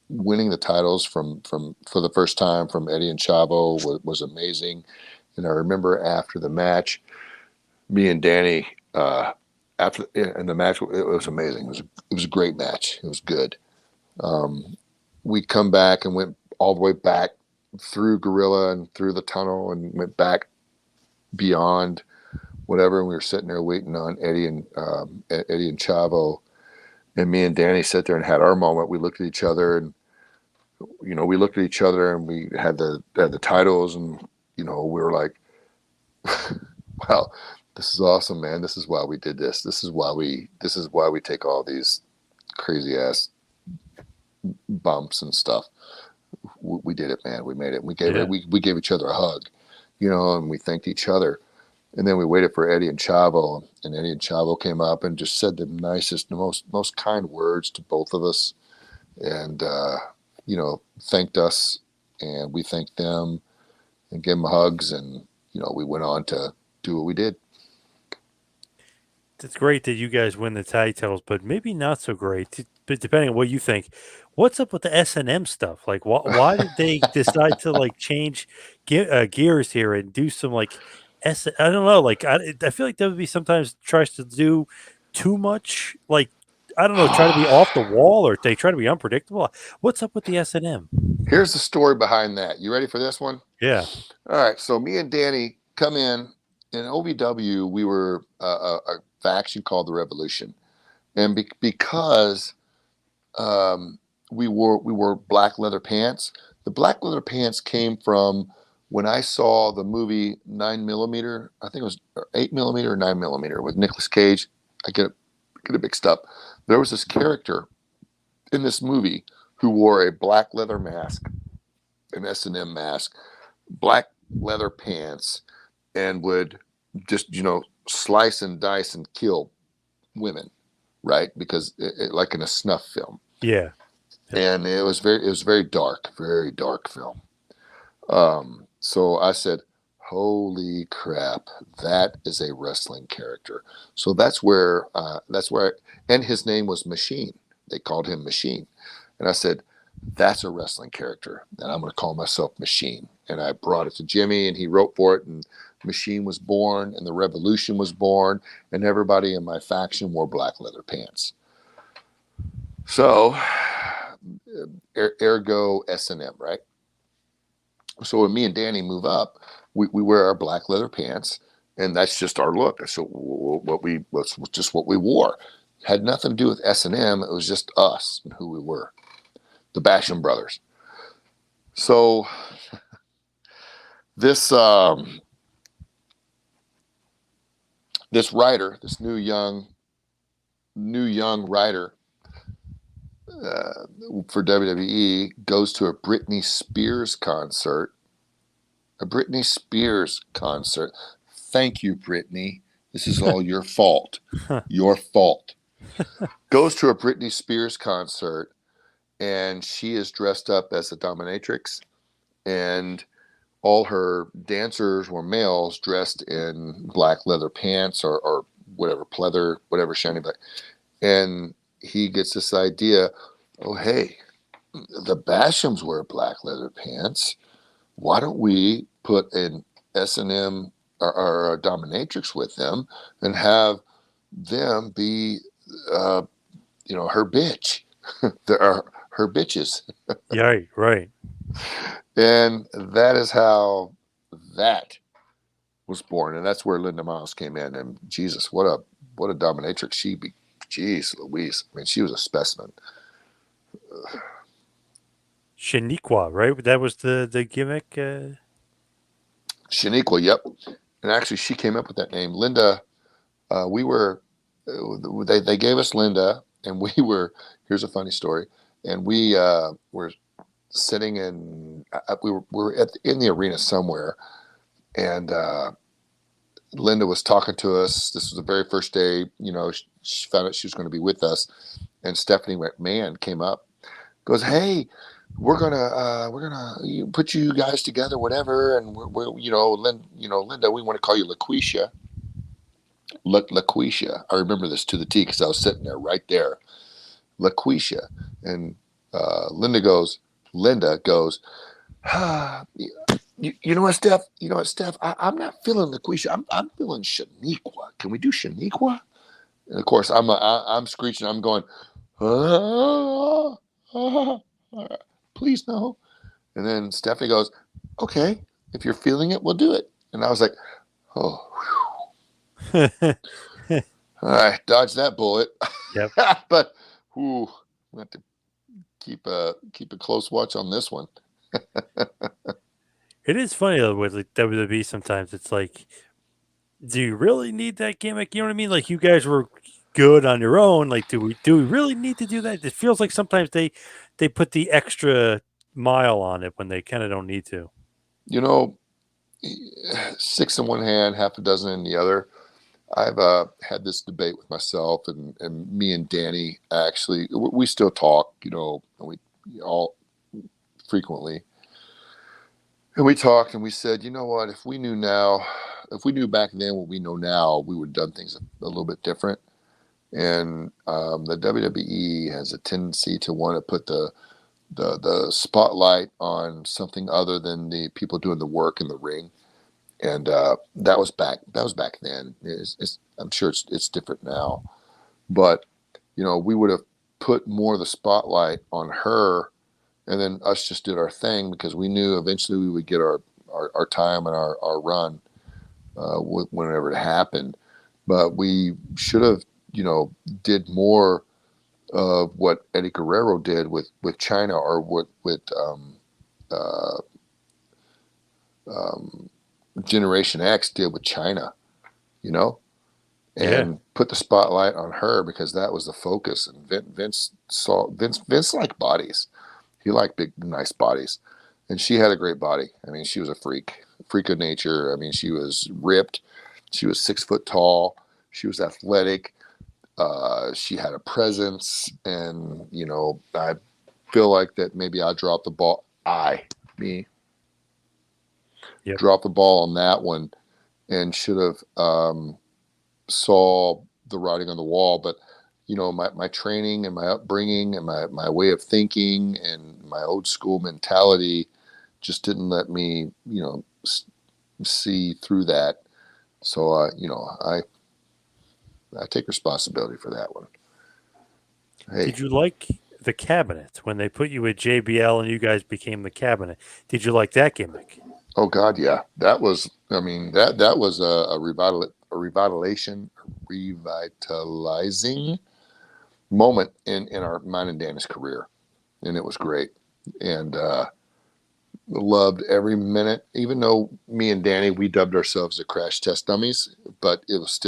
winning the titles from for the first time from Eddie and Chavo was amazing. And I remember after the match, me and Danny after and the match, it was amazing. It was a great match. It was good. We come back and went all the way back through Gorilla and through the tunnel and went back beyond whatever. And we were sitting there waiting on Eddie and Chavo. And me and Danny sat there and had our moment. We looked at each other and we looked at each other and we had the titles and we were like, wow, this is awesome, man. This is why we did this. This is why we take all these crazy ass bumps and stuff. We did it, man. We made it. We gave each other a hug, and we thanked each other. And then we waited for Eddie and Chavo, and Eddie and Chavo came up and just said the nicest, the most kind words to both of us, and thanked us, and we thanked them, and gave them hugs, and we went on to do what we did. It's great that you guys win the tag titles, but maybe not so great. But depending on what you think, what's up with the S&M stuff? Like, why did they decide to like change gears here and do some like I don't know. Like, I feel like WWE sometimes tries to do too much. Like, I don't know, try to be off the wall, or they try to be unpredictable. What's up with the S&M? Here's the story behind that. You ready for this one? Yeah. All right. So me and Danny come in OVW. We were a faction called the Revolution, and because we wore black leather pants. The black leather pants came from when I saw the movie 9mm. I think it was 8mm or 9mm with Nicolas Cage. I get it mixed up. There was this character in this movie who wore a black leather mask, an S&M mask, black leather pants, and would just slice and dice and kill women, right? Because like in a snuff film. Yeah. And it was very dark film. So I said, holy crap, that is a wrestling character. So that's where and his name was Machine. They called him Machine. And I said, that's a wrestling character, and I'm going to call myself Machine. And I brought it to Jimmy, and he wrote for it, and Machine was born, and the Revolution was born, and everybody in my faction wore black leather pants. So, ergo S&M, right? So when me and Danny move up, we wear our black leather pants, and that's just our look. That's just what we wore. It had nothing to do with S&M. It was just us and who we were, the Basham Brothers. So this writer, this new young writer for WWE, goes to a Britney Spears concert. Thank you, Britney. This is all your fault. Your fault. Goes to a Britney Spears concert, and she is dressed up as a dominatrix, and all her dancers were males dressed in black leather pants or whatever, pleather, whatever shiny black. And he gets this idea, oh, hey, the Bashams wear black leather pants. Why don't we put an S&M or a dominatrix with them and have them be, her bitch, her bitches. Yeah, right. And that is how that was born. And that's where Linda Miles came in. And Jesus, what a dominatrix she be. Jeez Louise. I mean, she was a specimen. Shaniqua, right? That was the gimmick. Shaniqua, yep. And actually, she came up with that name. Linda, they gave us Linda, and here's a funny story. And we were sitting in, we were in the arena somewhere, and Linda was talking to us. This was the very first day, she found out she was going to be with us. And Stephanie McMahon came up, Goes, hey, we're gonna put you guys together, whatever, and Linda, we want to call you LaQuisha. LaQuisha. I remember this to the T because I was sitting there right there. LaQuisha. And Linda goes, you know what, Steph? You know what, Steph? I'm not feeling LaQuisha. I'm feeling Shaniqua. Can we do Shaniqua? And of course, I'm screeching. I'm going, ah, ah, ah, please no. And then Stephanie goes, okay, if you're feeling it, we'll do it. And I was like, oh, all right, dodge that bullet. Yep. But we have to keep a close watch on this one. It is funny though with like WWE sometimes it's like, do you really need that gimmick? You know what I mean? Like you guys were good on your own. Like do we really need to do that? It feels like sometimes they put the extra mile on it when they kind of don't need to. You know, six in one hand, half a dozen in the other. I've had this debate with myself and me and Danny. Actually, we still talk. We all frequently. And we talked and we said, you know what? If we knew back then what we know now, we would have done things a little bit different. And the WWE has a tendency to want to put the spotlight on something other than the people doing the work in the ring. And that was back then. I'm sure it's different now, but we would have put more of the spotlight on her, and then us just did our thing because we knew eventually we would get our time and our run whenever it happened. But we should have did more of what Eddie Guerrero did with China, or what with uh, um, Generation X did with China, you know, Yeah. and put the spotlight on her because that was the focus. And Vince liked bodies. He liked big, nice bodies, and she had a great body. I mean, she was a freak of nature. I mean, she was ripped. She was 6 foot tall. She was athletic. She had a presence, and I feel like that maybe I dropped the ball. Me, Yep. dropped the ball on that one, and should have saw the writing on the wall. But my training and my upbringing and my way of thinking and my old school mentality just didn't let me see through that. So I take responsibility for that one. Hey, Did you like the cabinet when they put you at JBL and you guys became the cabinet? Did you like that gimmick? oh God, yeah, that was. I mean, that was revitalizing moment in our mine and Dan's career, and it was great. And loved every minute. Even though me and Danny, we dubbed ourselves the crash test dummies, but it was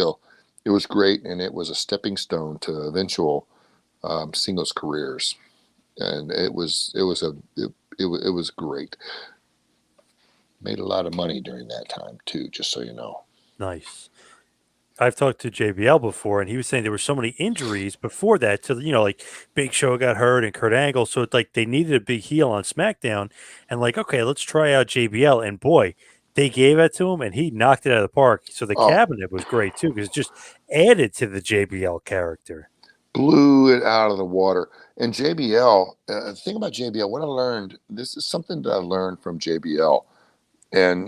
great, and it was a stepping stone to eventual singles careers. And it was great. Made a lot of money during that time too, just so you know. Nice. I've talked to JBL before, and he was saying there were so many injuries before that. To like Big Show got hurt and Kurt Angle, so it's like they needed a big heel on SmackDown, and like okay, let's try out JBL, and boy, they gave it to him, and he knocked it out of the park. So the Oh, cabinet was great too because it just added to the JBL character. blew it out of the water. And JBL, the thing about JBL, what I learned, this is something that I learned from JBL. And,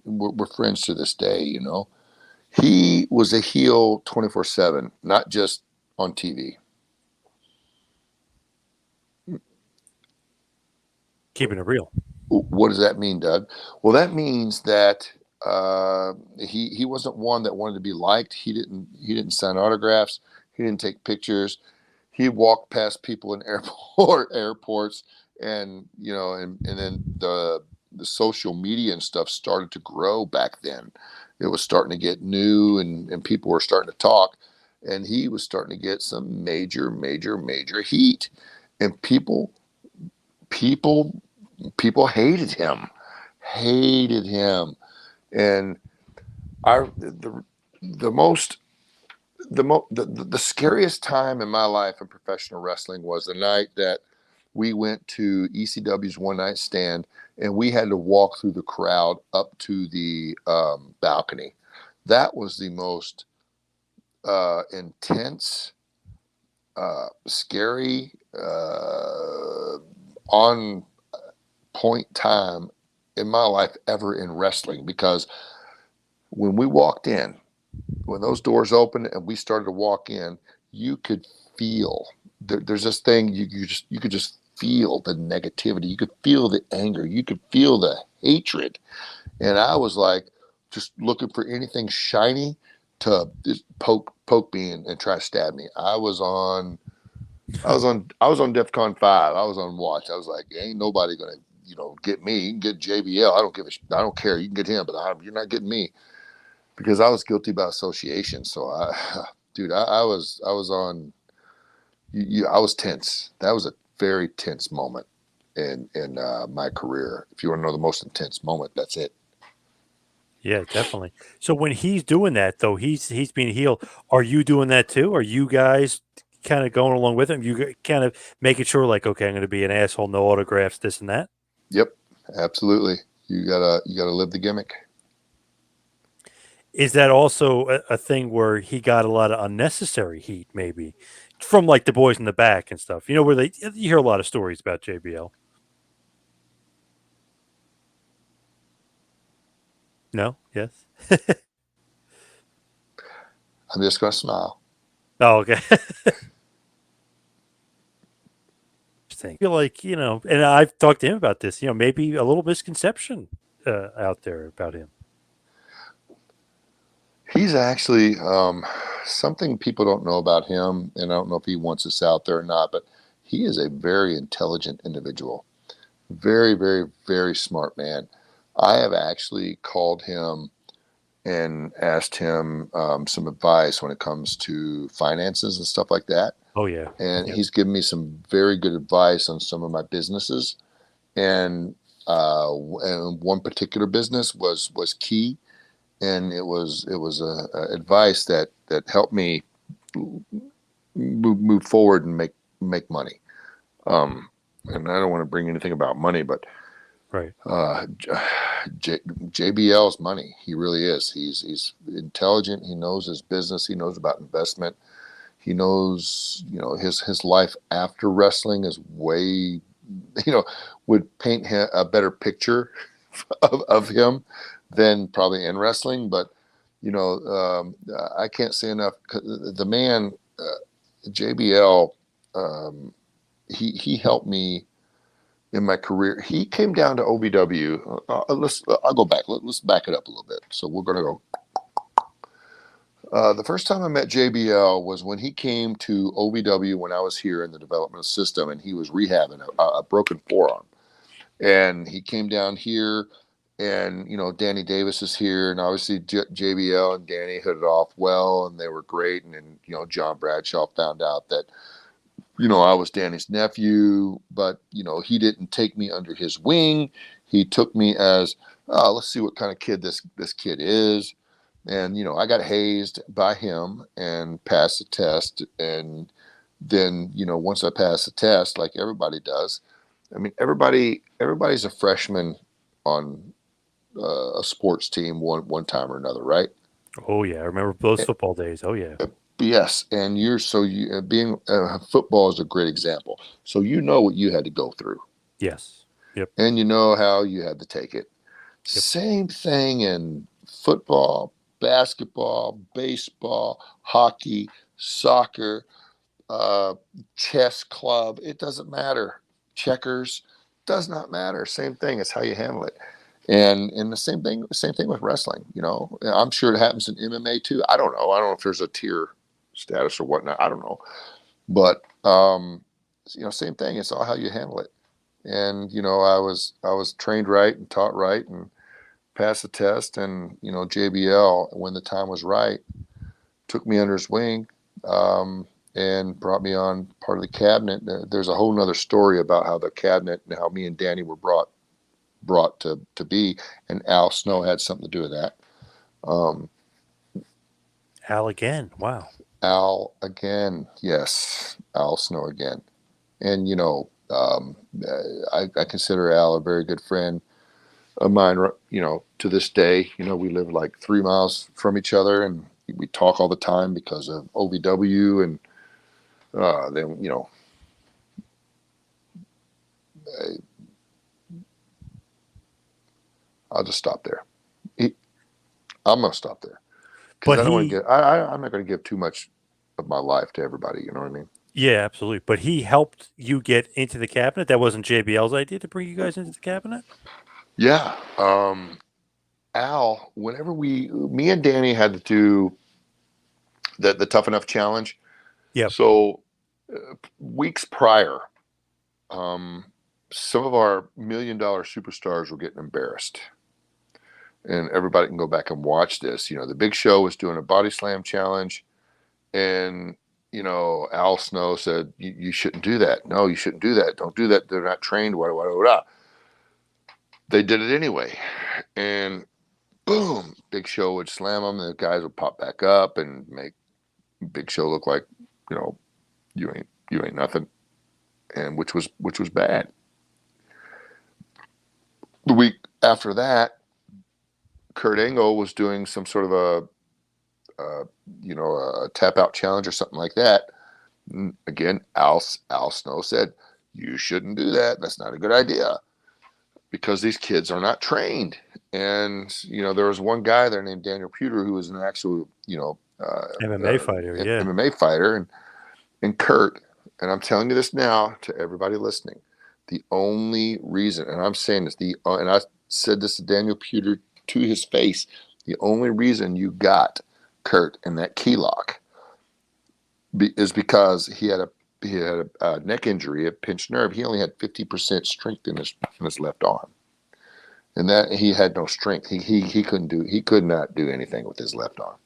we're friends to this day, He was a heel 24/7, not just on TV. Keeping it real. What does that mean, Doug? Well, that means that he wasn't one that wanted to be liked. He didn't sign autographs. He didn't take pictures. He walked past people in airports, and and then the social media and stuff started to grow back then. It was starting to get new, and people were starting to talk, and he was starting to get some major heat, and people people hated him. And I the most the scariest time in my life in professional wrestling was the night that we went to ECW's One Night Stand, and we had to walk through the crowd up to the balcony. That was the most intense, scary, on point time in my life ever in wrestling, because when we walked in, when those doors opened and we started to walk in, you could feel there's this thing you could just feel the negativity, you could feel the anger, you could feel the hatred, and I was like just looking for anything shiny to just poke me and try to stab me. I was on DEFCON 5. I was on watch. I was like, ain't nobody gonna, get me. You can get JBL. I don't care. You can get him, but you're not getting me, because I was guilty by association. So dude, I was on. I was tense. That was a very tense moment in my career. If you want to know the most intense moment, that's it. Yeah, definitely. So when he's doing that though, he's being healed. Are you doing that too? Are you guys kind of going along with him? You kind of making sure like, okay, I'm going to be an asshole, no autographs, this and that. Yep, absolutely. You gotta live the gimmick. Is that also a thing where he got a lot of unnecessary heat, maybe from like the boys in the back and stuff? You know, where you hear a lot of stories about JBL. No, yes. I'm just gonna smile. Oh, okay. Interesting. I feel like and I've talked to him about this. Maybe a little misconception out there about him. He's actually something people don't know about him, and I don't know if he wants this out there or not, but he is a very intelligent individual. Very, very, very smart man. I have actually called him and asked him some advice when it comes to finances and stuff like that. Oh yeah. And Yep. he's given me some very good advice on some of my businesses. And and one particular business was key, and it was a advice that helped me move forward and make money. And I don't want to bring anything about money, but Right. JBL's money. He really is. He's intelligent. He knows his business. He knows about investment. He knows, his life after wrestling is way, would paint him a better picture of him than probably in wrestling. But, I can't say enough. The man, JBL, um, he helped me in my career. He came down to OVW. I'll go back. Let's back it up a little bit. So we're going to go. The first time I met JBL was when he came to OVW when I was here in the development system, and he was rehabbing a broken forearm. And he came down here, and Danny Davis is here, and obviously JBL and Danny hit it off well, and they were great. And then John Bradshaw found out that I was Danny's nephew, but he didn't take me under his wing. He took me as, oh, let's see what kind of kid this kid is. And I got hazed by him and passed the test. And then once I passed the test, like everybody does, I mean everybody's a freshman on a sports team one time or another, right? Oh yeah. I remember those football days. Oh yeah. Yes, and being football is a great example. So you know what you had to go through, Yes. Yep. and you know how you had to take it. Yep. Same thing in football, basketball, baseball, hockey, soccer, uh, chess club. It doesn't matter. Checkers does not matter. Same thing. It's how you handle it. And the same thing with wrestling. I'm sure it happens in MMA too. I don't know. I don't know if there's a tier status or whatnot. I don't know. But same thing. It's all how you handle it. And I was trained right and taught right and passed the test. And JBL, when the time was right, took me under his wing, and brought me on part of the cabinet. There's a whole nother story about how the cabinet and how me and Danny were brought to be, and Al Snow had something to do with that. Um, Al again. Wow. Al again, yes, Al Snow again, and Um, I consider Al a very good friend of mine. To this day, we live like 3 miles from each other, and we talk all the time because of OVW. And then, I'll just stop there. I'm going to stop there because But I don't want to he, get. I'm not going to give too much of my life to everybody. You know what I mean? yeah, absolutely. But he helped you get into the cabinet. That wasn't JBL's idea to bring you guys into the cabinet. Yeah. Al, whenever me and Danny had to do the Tough Enough challenge. Yep. So weeks prior, um, some of our $1 million superstars were getting embarrassed, and everybody can go back and watch this. The Big Show was doing a body slam challenge, and Al Snow said, "You shouldn't do that. No, you shouldn't do that. Don't do that. They're not trained." They did it anyway, and boom, Big Show would slam them, and the guys would pop back up and make Big Show look like, you know, you ain't nothing, and which was bad. The week after that, Kurt Angle was doing some sort of a tap out challenge or something like that. Again, Al Snow said, "You shouldn't do that. That's not a good idea because these kids are not trained." And there was one guy there named Daniel Puder who was an actual MMA fighter. Yeah. MMA fighter, and Kurt. And I'm telling you this now to everybody listening. The only reason, and I'm saying this, and I said this to Daniel Puder to his face, the only reason you got Kurt in that key lock is because he had a neck injury, a pinched nerve. He only had 50% strength in his left arm, and that he had no strength. He could not do anything with his left arm.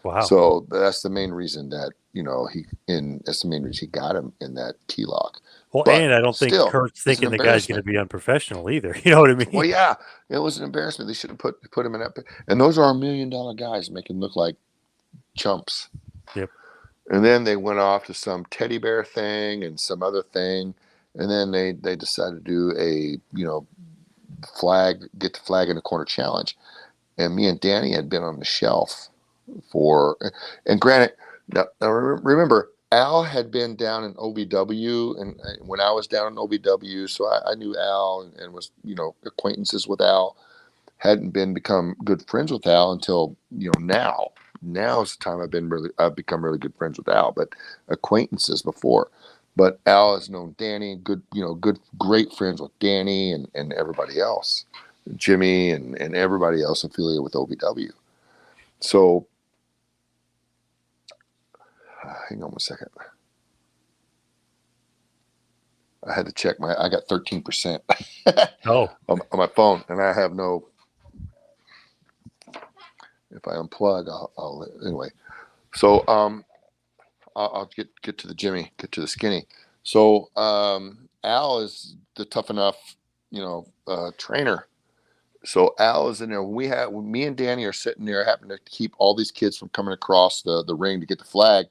Wow. So that's the main reason that that's the main reason he got him in that key lock. Well, But and I don't think still, Kurt's it's an thinking the guy's going to embarrassment. be unprofessional either. You know what I Well, mean? yeah, it was an embarrassment. They should have put him in that. And those are $1 million guys, making look like chumps. Yep. And then they went off to some teddy bear thing and some other thing, and then they decided to do a get the flag in the corner challenge. And me and Danny had been on the shelf and granted, now remember, Al had been down in OVW, and when I was down in OVW, so I knew Al and was acquaintances with Al. Hadn't become good friends with Al until now. Now is the time I've become really good friends with Al, but acquaintances before. But Al has known Danny, great friends with Danny and everybody else, Jimmy and everybody else affiliated with OVW. So hang on one second. I had to check I got 13% Oh, on my phone, and I have no. If I unplug, I'll anyway. So I'll get to the Jimmy, get to the skinny. So Al is the tough enough, trainer. So Al is in there. When me and Danny are sitting there, having to keep all these kids from coming across the ring to get the flag.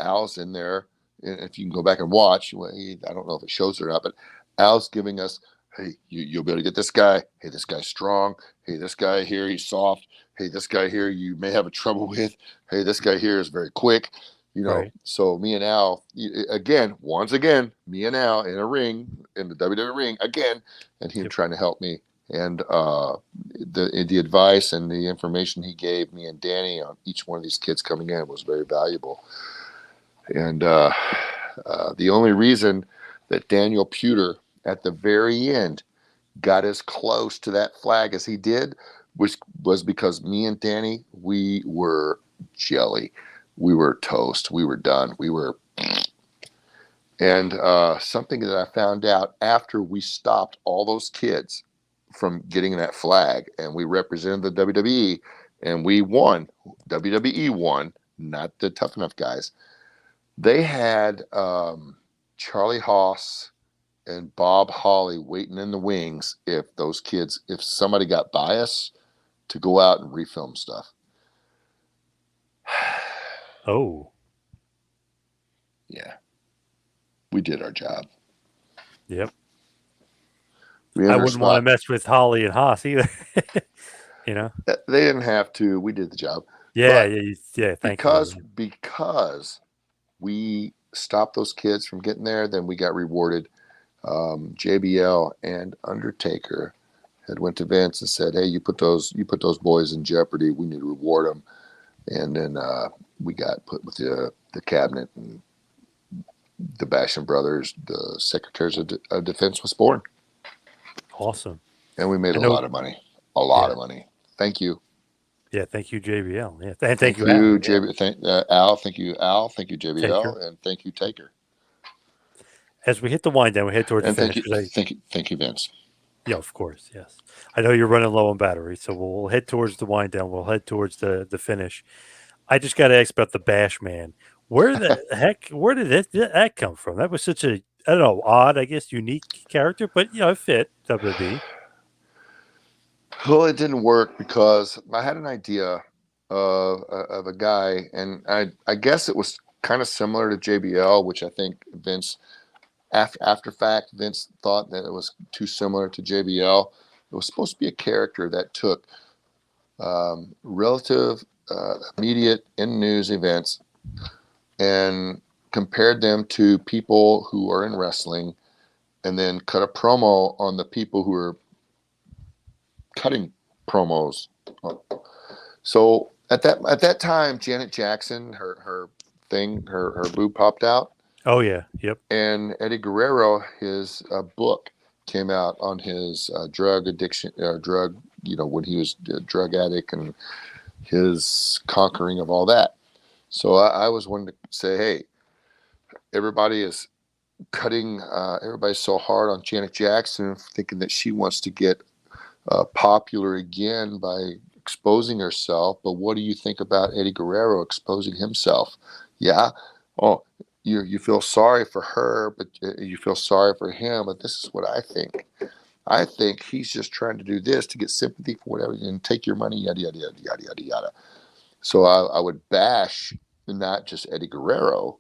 Al's in there. And if you can go back and watch, I don't know if it shows it or not, but Al's giving us, hey, you'll be able to get this guy. Hey, this guy's strong. Hey, this guy here, he's soft. Hey, this guy here, you may have a trouble with. Hey, this guy here is very quick. right. So me and Al, once again, me and Al in a ring, in the WWE ring again, and him Yep. trying to help me. And the advice and the information he gave me and Danny on each one of these kids coming in was very valuable. And the only reason that Daniel Puder at the very end got as close to that flag as he did was because me and Danny, we were jelly. We were toast. We were done. And something that I found out after we stopped all those kids from getting that flag, and we represented the WWE, and we won. WWE won, not the Tough Enough guys. They had Charlie Haas and Bob Holly waiting in the wings if somebody got biased to go out and refilm stuff. Oh, Yeah, we did our job. Yep. We I earned our wouldn't want to spot. mess with Holly and Haas either. you know. They didn't have to. We did the job. Yeah. But Yeah. Yeah. Thankfully. because we stopped those kids from getting there, then we got rewarded. JBL and Undertaker had went to Vince and said, "Hey, you put those boys in jeopardy. We need to reward them." And then we got put with the cabinet, and the Basham Brothers, the Secretaries of Defense, was born, Awesome. and we made I a know. lot of money. A lot Yeah. of money. Thank you. Yeah. Thank you, JBL. Yeah. And thank Thank you, Al. you, Yeah. JB. Al. Thank you, Al. Thank you, Taker. JBL, and thank you, Taker, As we hit the wind down, we head towards the and finish because I. thank you, Vince. Yeah, of course. Yes. I know you're running low on battery, so we'll head towards the wind down. We'll head towards the finish. I just got to ask about the Bash Man. Where the heck? Where did that come from? That was such a I don't know, odd, I guess, unique character, but it fit WWE. Well, it didn't work because I had an idea of a guy, and I guess it was kind of similar to JBL, which I think Vince, after fact, Vince thought that it was too similar to JBL. It was supposed to be a character that took relative, immediate in news events and compared them to people who are in wrestling, and then cut a promo on the people who are cutting promos. So at that time, Janet Jackson, her boob popped out, Oh yeah, yep. and Eddie Guerrero, his book came out on his drug addiction, when he was a drug addict and his conquering of all that. So I was one to say, hey, everybody is everybody's so hard on Janet Jackson, thinking that she wants to get popular again by exposing herself. But what do you think about Eddie Guerrero exposing himself? Yeah. Oh, you feel sorry for her, but you feel sorry for him. But this is what I think. I think he's just trying to do this to get sympathy for whatever and take your money, yada yada yada yada yada yada. So I would bash not just Eddie Guerrero.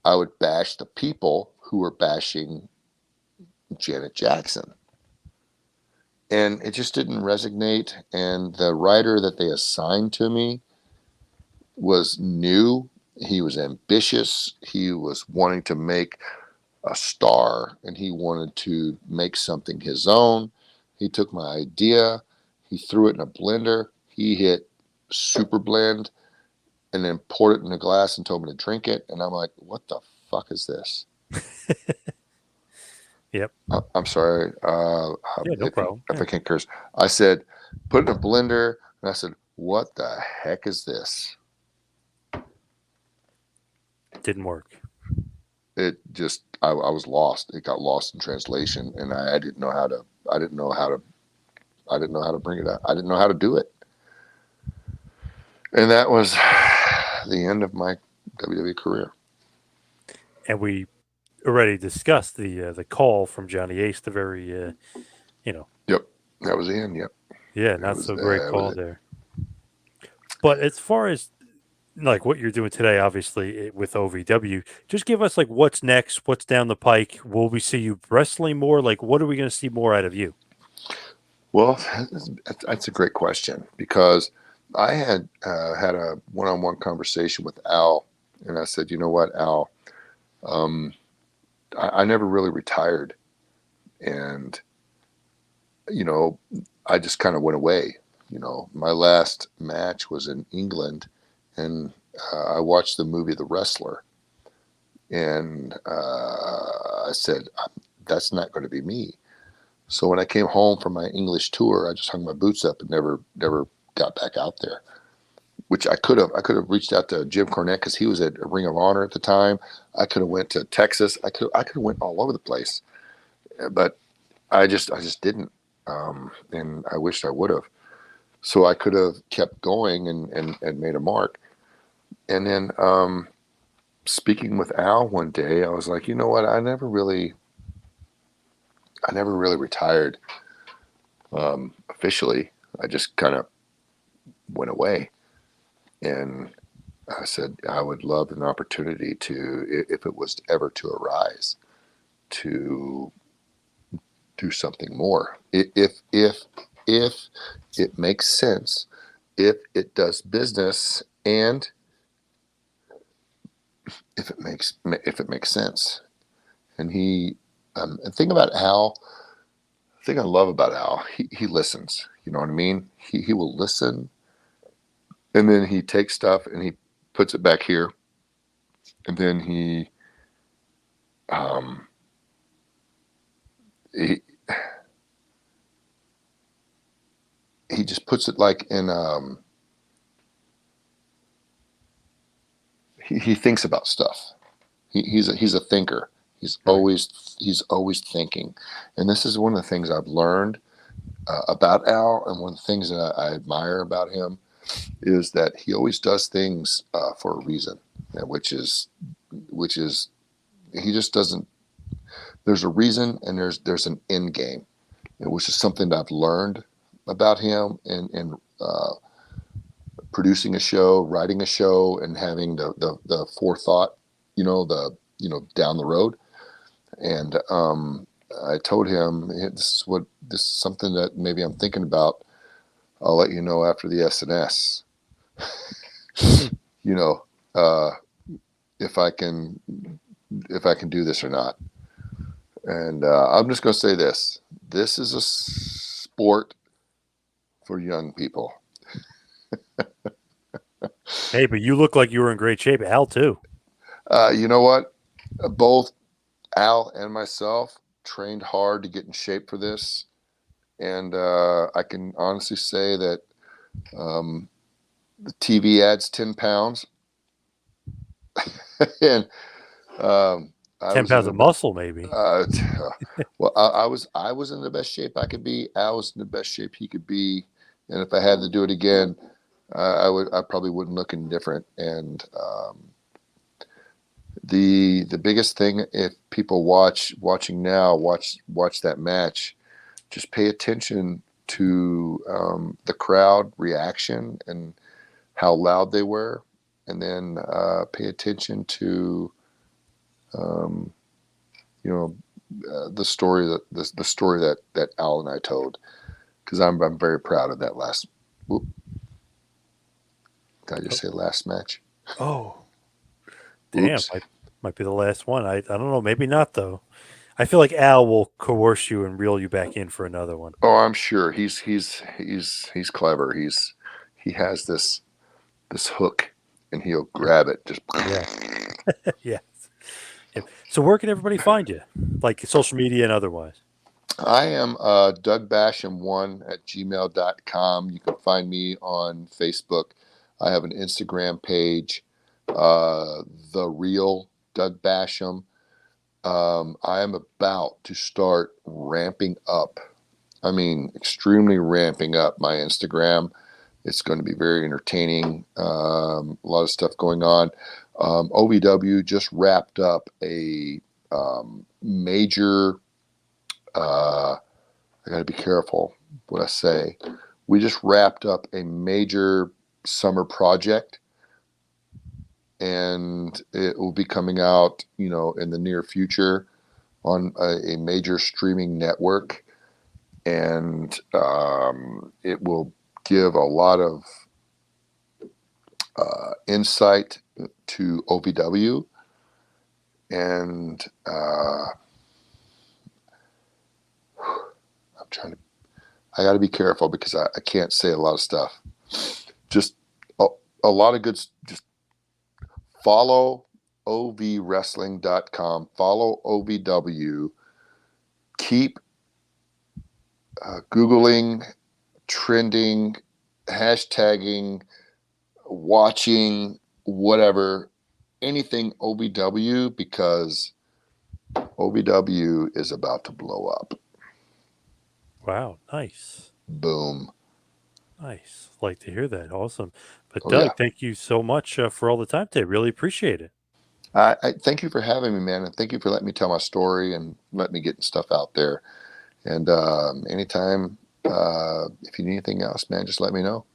I would bash the people who were bashing Janet Jackson. And it just didn't resonate. And the writer that they assigned to me was new. He was ambitious. He was wanting to make a star, and he wanted to make something his own. He took my idea, he threw it in a blender, he hit super blend, and then poured it in a glass and told me to drink it. And I'm like, what the fuck is this? Yep. I'm sorry, Yeah, no problem. if Yeah. I can't curse. I said, put it in a blender, and I said, what the heck is this? Didn't work. It just, I was lost. It got lost in translation, and I didn't know how to. I didn't know how to. I didn't know how to bring it up. I didn't know how to do it, and that was the end of my WWE career. And we already discussed the call from Johnny Ace, the very Yep, that was the end. Yep, yeah, that not was so great that was call it. there. But as far as like what you're doing today, obviously with OVW, just give us like what's next, what's down the pike. Will we see you wrestling more? Like, what are we going to see more out of you? Well, that's a great question because I had a one-on-one conversation with Al, and I said, you know what, Al, um, I never really retired, and you know, I just kind of went away. My last match was in England, and I watched the movie The Wrestler, and I said, that's not going to be me. So when I came home from my English tour, I just hung my boots up and never got back out there. Which I could have reached out to Jim Cornette because he was at Ring of Honor at the time. I could have went to Texas. I could have went all over the place, but I just didn't, and I wished I would have. So I could have kept going and made a mark. And then speaking with Al one day, I was like, you know what? I never really retired officially. I just kind of went away, and I said I would love an opportunity to, if it was ever to arise, to do something more. If it makes sense, if it does business, and if it makes sense. And and think about Al. The thing I love about Al, he listens. You know what I mean? He will listen, and then he takes stuff and he puts it back here, and then um, he he just puts it like in. He thinks about stuff. He's a thinker. He's Right. always thinking, and this is one of the things I've learned about Al, and one of the things that I admire about him is that he always does things for a reason, which is he just doesn't. There's a reason, and there's an end game, which is something that I've learned about him, and producing a show, writing a show, and having the forethought, down the road. And I told him, hey, this is something that maybe I'm thinking about. I'll let you know after the SNS. you know, uh, if I can do this or not. And I'm just going to say this: this is a sport for young people. Hey, but you look like you were in great shape. Al, too. You know what? Both Al and myself trained hard to get in shape for this, and I can honestly say that the TV adds 10 pounds, and I 10 was in pounds of the muscle, maybe. well, I was in the best shape I could be. Al was in the best shape he could be, and if I had to do it again, I probably wouldn't look any different. And the biggest thing, if people watching now, watch that match, just pay attention to the crowd reaction and how loud they were, and then pay attention to um, the story that Al and I told, because I'm very proud of that last. Whoop, did I just say last match? Oh, damn. Oops. Might be the last one. I don't know. Maybe not, though. I feel like Al will coerce you and reel you back in for another one. Oh, I'm sure he's clever. He has this hook, and he'll grab it. Just Yeah. Yeah. Yep. So where can everybody find you? Like social media and otherwise. I am Doug Basham1 at gmail.com. You can find me on Facebook. I have an Instagram page, The Real Doug Basham. I am about to start ramping up. I mean, extremely ramping up my Instagram. It's going to be very entertaining. A lot of stuff going on. OVW just wrapped up a major. I got to be careful what I say. We just wrapped up a major summer project, and it will be coming out, in the near future on a major streaming network, and it will give a lot of insight to OVW, and I'm trying to. I got to be careful because I can't say a lot of stuff. Just a lot of good. Just follow ovwrestling.com. Follow OVW. Keep Googling, trending, hashtagging, watching, whatever, anything OVW, because OVW is about to blow up. Wow. Nice. Boom. Nice. Like to hear that. Awesome. But Oh, yeah. Doug, thank you so much for all the time today. Really appreciate it. I thank you for having me, man, and thank you for letting me tell my story and let me get stuff out there. And anytime, if you need anything else, man, just let me know.